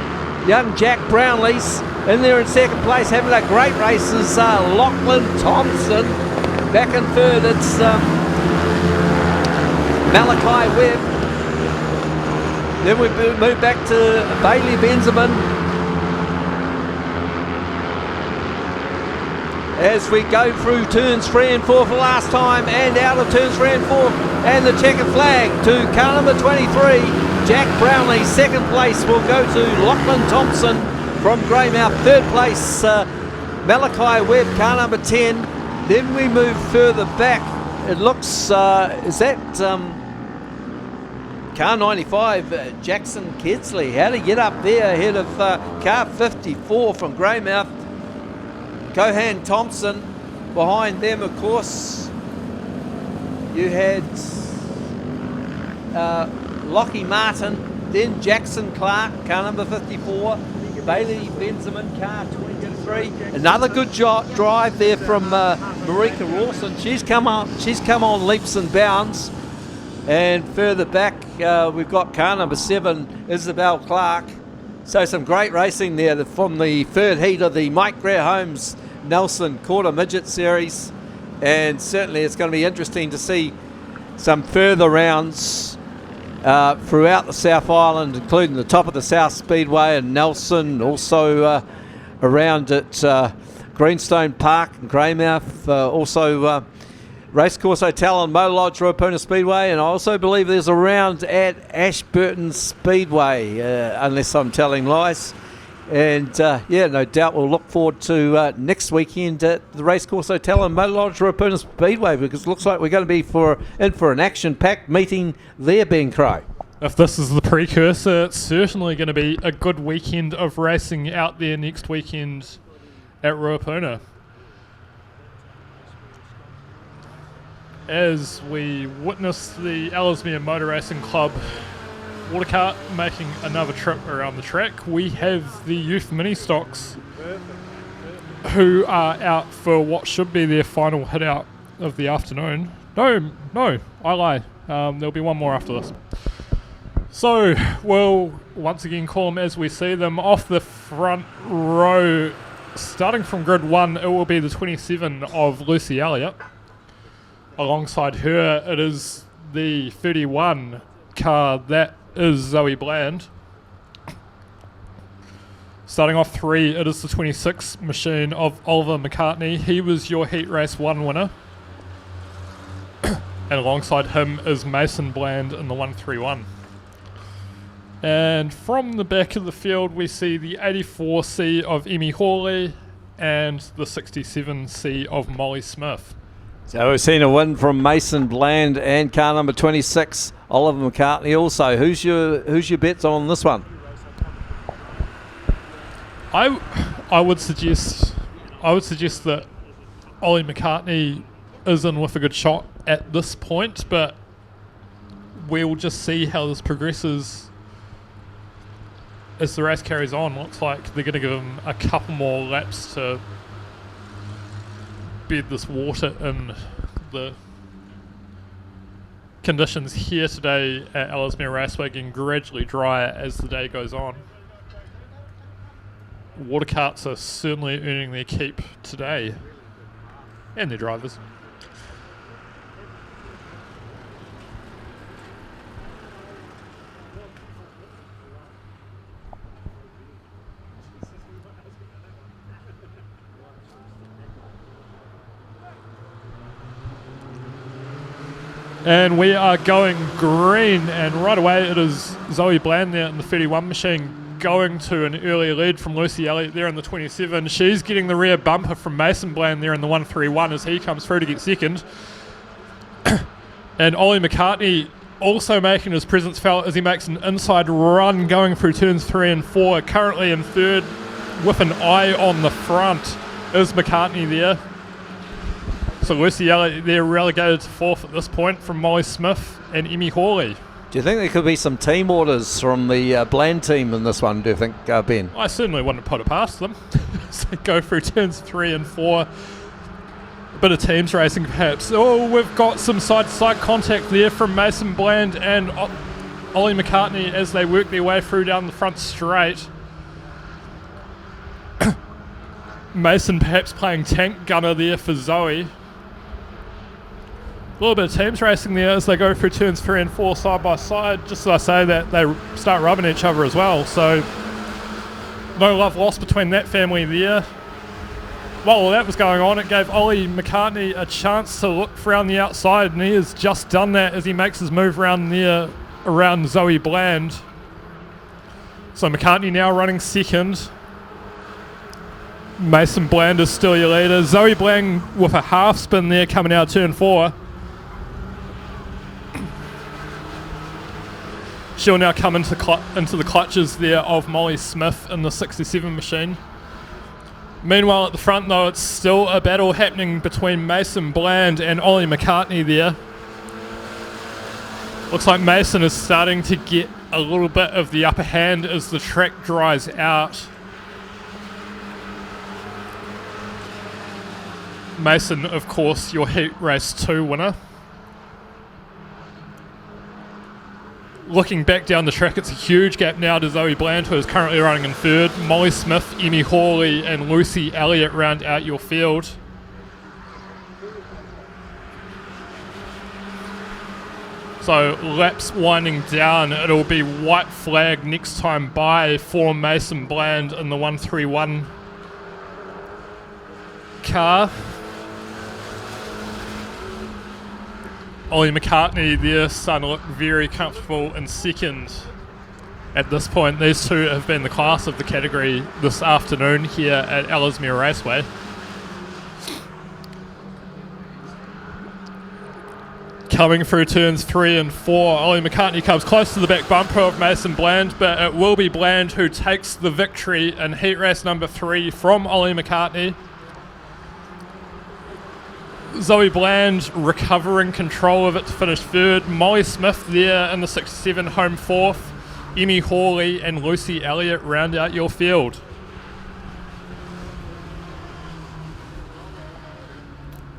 young Jack Brownlee's. In there in second place, having a great race is Lachlan Thompson. Back in third, it's Malachi Webb. Then we move back to Bailey Benjamin as we go through turns 3 and 4 for last time, and out of turns 3 and 4, and the checkered flag to car number 23, Jack Brownlee. Second place will go to Lachlan Thompson from Greymouth. Third place, Malachi Webb, car number 10. Then we move further back. It looks, is that car 95, Jackson Kedsley? How to get up there ahead of car 54 from Greymouth. Cohan Thompson behind them, of course. You had Lockie Martin, then Jackson Clark, car number 54. Bailey Benjamin, car 23. Another good drive there from Marika Rawson. She's come on leaps and bounds. And further back, we've got car number 7, Isabel Clark. So some great racing there from the third heat of the Mike Greer Holmes Nelson Quarter Midget Series. And certainly it's going to be interesting to see some further rounds throughout the South Island, including the top of the South Speedway and Nelson, also around at Greenstone Park and Greymouth, also Racecourse Hotel and Motor Lodge, Ruapuna Speedway, and I also believe there's a round at Ashburton Speedway, unless I'm telling lies. And yeah, no doubt we'll look forward to next weekend at the Racecourse Hotel and Motor Lodge, Ruapuna Speedway, because it looks like we're going to be in for an action-packed meeting there, Ben Crow. If this is the precursor, it's certainly going to be a good weekend of racing out there next weekend at Ruapuna. As we witness the Ellesmere Motor Racing Club watercart making another trip around the track, we have the youth mini stocks who are out for what should be their final hit out of the afternoon. No, I lie. There'll be one more after this. So we'll once again call them as we see them. Off the front row, starting from grid 1, it will be the 27 of Lucy Elliott. Alongside her, it is the 31 car, that is Zoe Bland. Starting off 3, it is the 26 machine of Oliver McCartney. He was your Heat Race 1 winner. And alongside him is Mason Bland in the 131. And from the back of the field, we see the 84C of Emmy Hawley and the 67C of Molly Smith. So we've seen a win from Mason Bland and car number 26, Oliver McCartney also. Who's your bets on this one? I would suggest that Ollie McCartney is in with a good shot at this point, but we'll just see how this progresses as the race carries on. Looks like they're going to give him a couple more laps to bed this water in. The conditions here today at Ellesmere Raceway getting gradually drier as the day goes on. Water carts are certainly earning their keep today, and their drivers. And we are going green, and right away it is Zoe Bland there in the 31 machine going to an earlier lead from Lucy Elliott there in the 27. She's getting the rear bumper from Mason Bland there in the 131 as he comes through to get second. And Ollie McCartney also making his presence felt as he makes an inside run going through turns 3 and 4. Currently in third with an eye on the front is McCartney there. So Lucy Elliott, they're relegated to 4th at this point from Molly Smith and Emmy Hawley. Do you think there could be some team orders from the Bland team in this one, do you think, Ben? I certainly wouldn't put it past them. So go through turns 3 and 4. A bit of teams racing perhaps. Oh, we've got some side-to-side contact there from Mason Bland and Ollie McCartney as they work their way through down the front straight. Mason perhaps playing tank gunner there for Zoe. A little bit of teams racing there as they go through turns 3 and 4 side by side. Just as I say that, they start rubbing each other as well. So no love lost between that family there. While that was going on, it gave Ollie McCartney a chance to look around the outside, and he has just done that as he makes his move around there around Zoe Bland. So McCartney now running second. Mason Bland is still your leader. Zoe Bland with a half spin there coming out of turn 4. She'll now come into the clutches there of Molly Smith in the 67 machine. Meanwhile at the front though, it's still a battle happening between Mason Bland and Ollie McCartney there. Looks like Mason is starting to get a little bit of the upper hand as the track dries out. Mason, of course, your Heat Race 2 winner. Looking back down the track, it's a huge gap now to Zoe Bland, who is currently running in 3rd. Molly Smith, Emmy Hawley and Lucy Elliott round out your field. So laps winding down, it'll be white flag next time by for Mason Bland in the 131 car. Ollie McCartney there starting to look very comfortable in second at this point. These two have been the class of the category this afternoon here at Ellesmere Raceway. Coming through turns 3 and 4, Ollie McCartney comes close to the back bumper of Mason Bland, but it will be Bland who takes the victory in heat race number 3 from Ollie McCartney. Zoe Bland recovering control of it to finish 3rd. Molly Smith there in the 67 home 4th. Emmy Hawley and Lucy Elliott round out your field.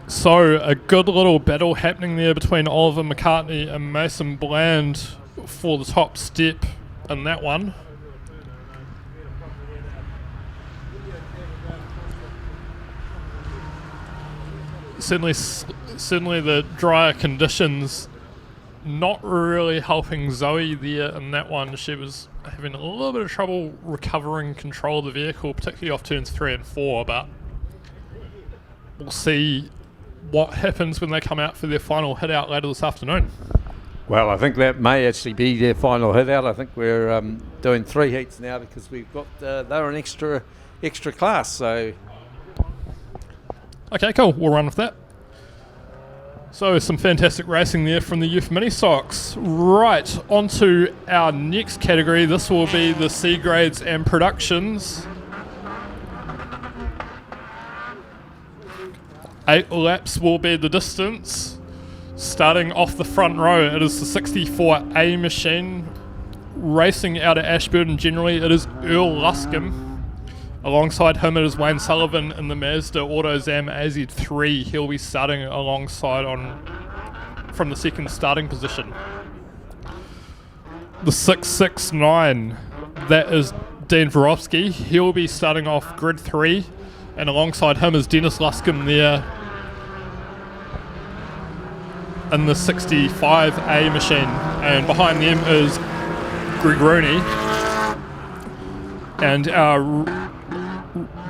So a good little battle happening there between Oliver McCartney and Mason Bland for the top step in that one. Certainly the drier conditions not really helping Zoe there in that one. She was having a little bit of trouble recovering control of the vehicle, particularly off turns 3 and 4, but we'll see what happens when they come out for their final hit out later this afternoon. Well, I think that may actually be their final hit out. I think we're doing 3 heats now because we've got they're an extra class, so okay, cool. We'll run with that. So some fantastic racing there from the Youth Mini Socks. Right, on to our next category. This will be the C grades and productions. 8 laps will be the distance. Starting off the front row, it is the 64A machine. Racing out of Ashburton generally, it is Earl Luscombe. Alongside him it is Wayne Sullivan in the Mazda AutoZam AZ3. He'll be starting alongside from the second starting position. The 669, that is Dean Vorowski. He'll be starting off grid 3, and alongside him is Dennis Luscombe there in the 65A machine. And behind them is Greg Rooney. And our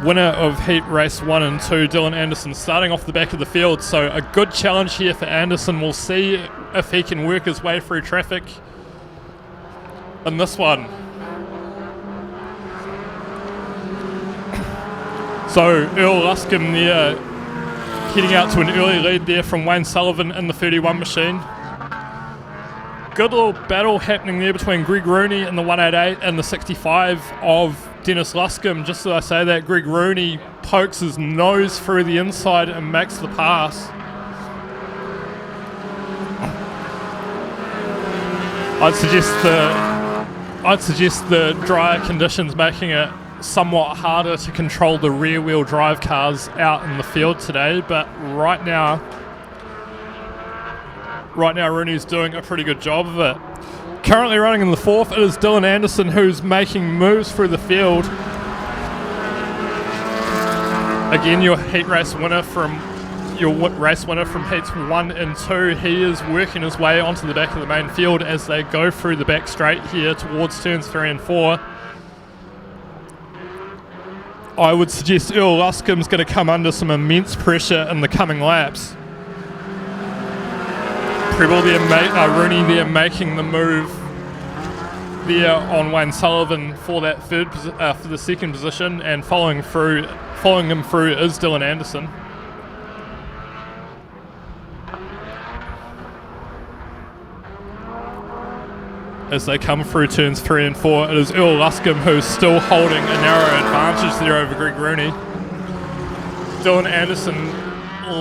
winner of Heat Race 1 and 2, Dylan Anderson, starting off the back of the field. So a good challenge here for Anderson. We'll see if he can work his way through traffic in this one. So Earl Luscombe there, heading out to an early lead there from Wayne Sullivan in the 31 machine. Good little battle happening there between Greg Rooney in the 188 and the 65 of Dennis Luscombe. Just as I say that, Greg Rooney pokes his nose through the inside and makes the pass. I'd suggest the drier conditions making it somewhat harder to control the rear-wheel drive cars out in the field today, but right now Rooney's doing a pretty good job of it. Currently running in the fourth, it is Dylan Anderson who's making moves through the field. Again, your race winner from heats 1 and 2. He is working his way onto the back of the main field as they go through the back straight here towards turns 3 and 4. I would suggest Earl Luscombe's going to come under some immense pressure in the coming laps. Preble there, Rooney there making the move there on Wayne Sullivan for that for the second position, and following him through is Dylan Anderson. As they come through turns 3 and 4, it is Earl Luscombe who's still holding a narrow advantage there over Greg Rooney. Dylan Anderson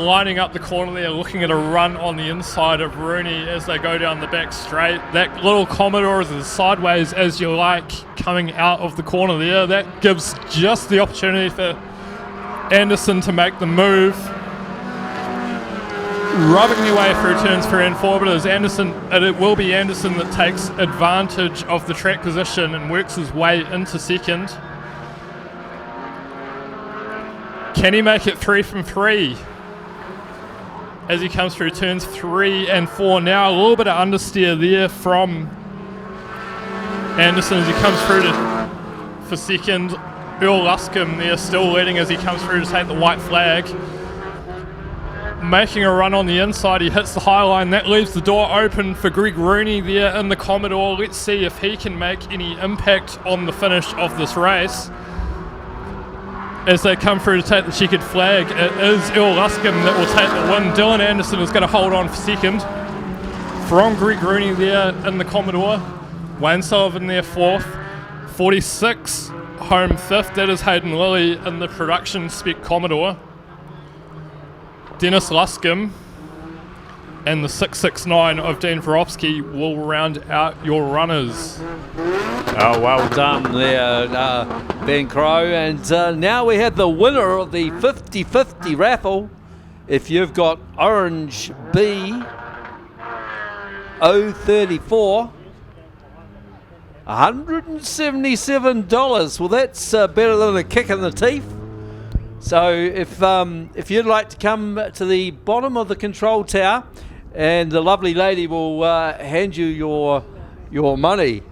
lining up the corner there, looking at a run on the inside of Rooney as they go down the back straight. That little Commodore is as sideways as you like coming out of the corner there. That gives just the opportunity for Anderson to make the move. Rubbing their way through turns 3 and 4, but it will be Anderson that takes advantage of the track position and works his way into second. Can he make it 3 from 3? As he comes through turns 3 and 4 now, a little bit of understeer there from Anderson as he comes through for second. Earl Luscombe there still leading as he comes through to take the white flag. Making a run on the inside, he hits the high line. That leaves the door open for Greg Rooney there in the Commodore. Let's see if he can make any impact on the finish of this race. As they come through to take the checkered flag, it is Earl Luscombe that will take the win. Dylan Anderson is going to hold on for second. From Greg Rooney there in the Commodore. Wayne Sullivan there fourth. 46 home fifth. That is Hayden Lilly in the production spec Commodore. Dennis Luscombe and the 669 of Dean Vorofsky will round out your runners. Oh, well done there, Ben Crow. And now we have the winner of the 50-50 raffle. If you've got Orange B 034, $177. Well, that's better than a kick in the teeth. So if you'd like to come to the bottom of the control tower, and the lovely lady will hand you your money.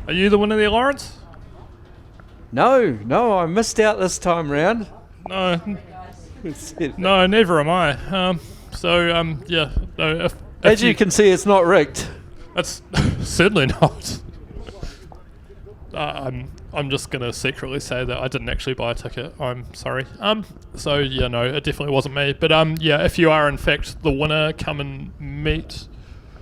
Are you the winner there, Lawrence? No, I missed out this time round. No, never am I. Yeah. No, as you can see, it's not rigged. That's certainly not. I'm just going to secretly say that I didn't actually buy a ticket. I'm sorry. So, yeah, no, it definitely wasn't me. But, yeah, if you are, in fact, the winner, come and meet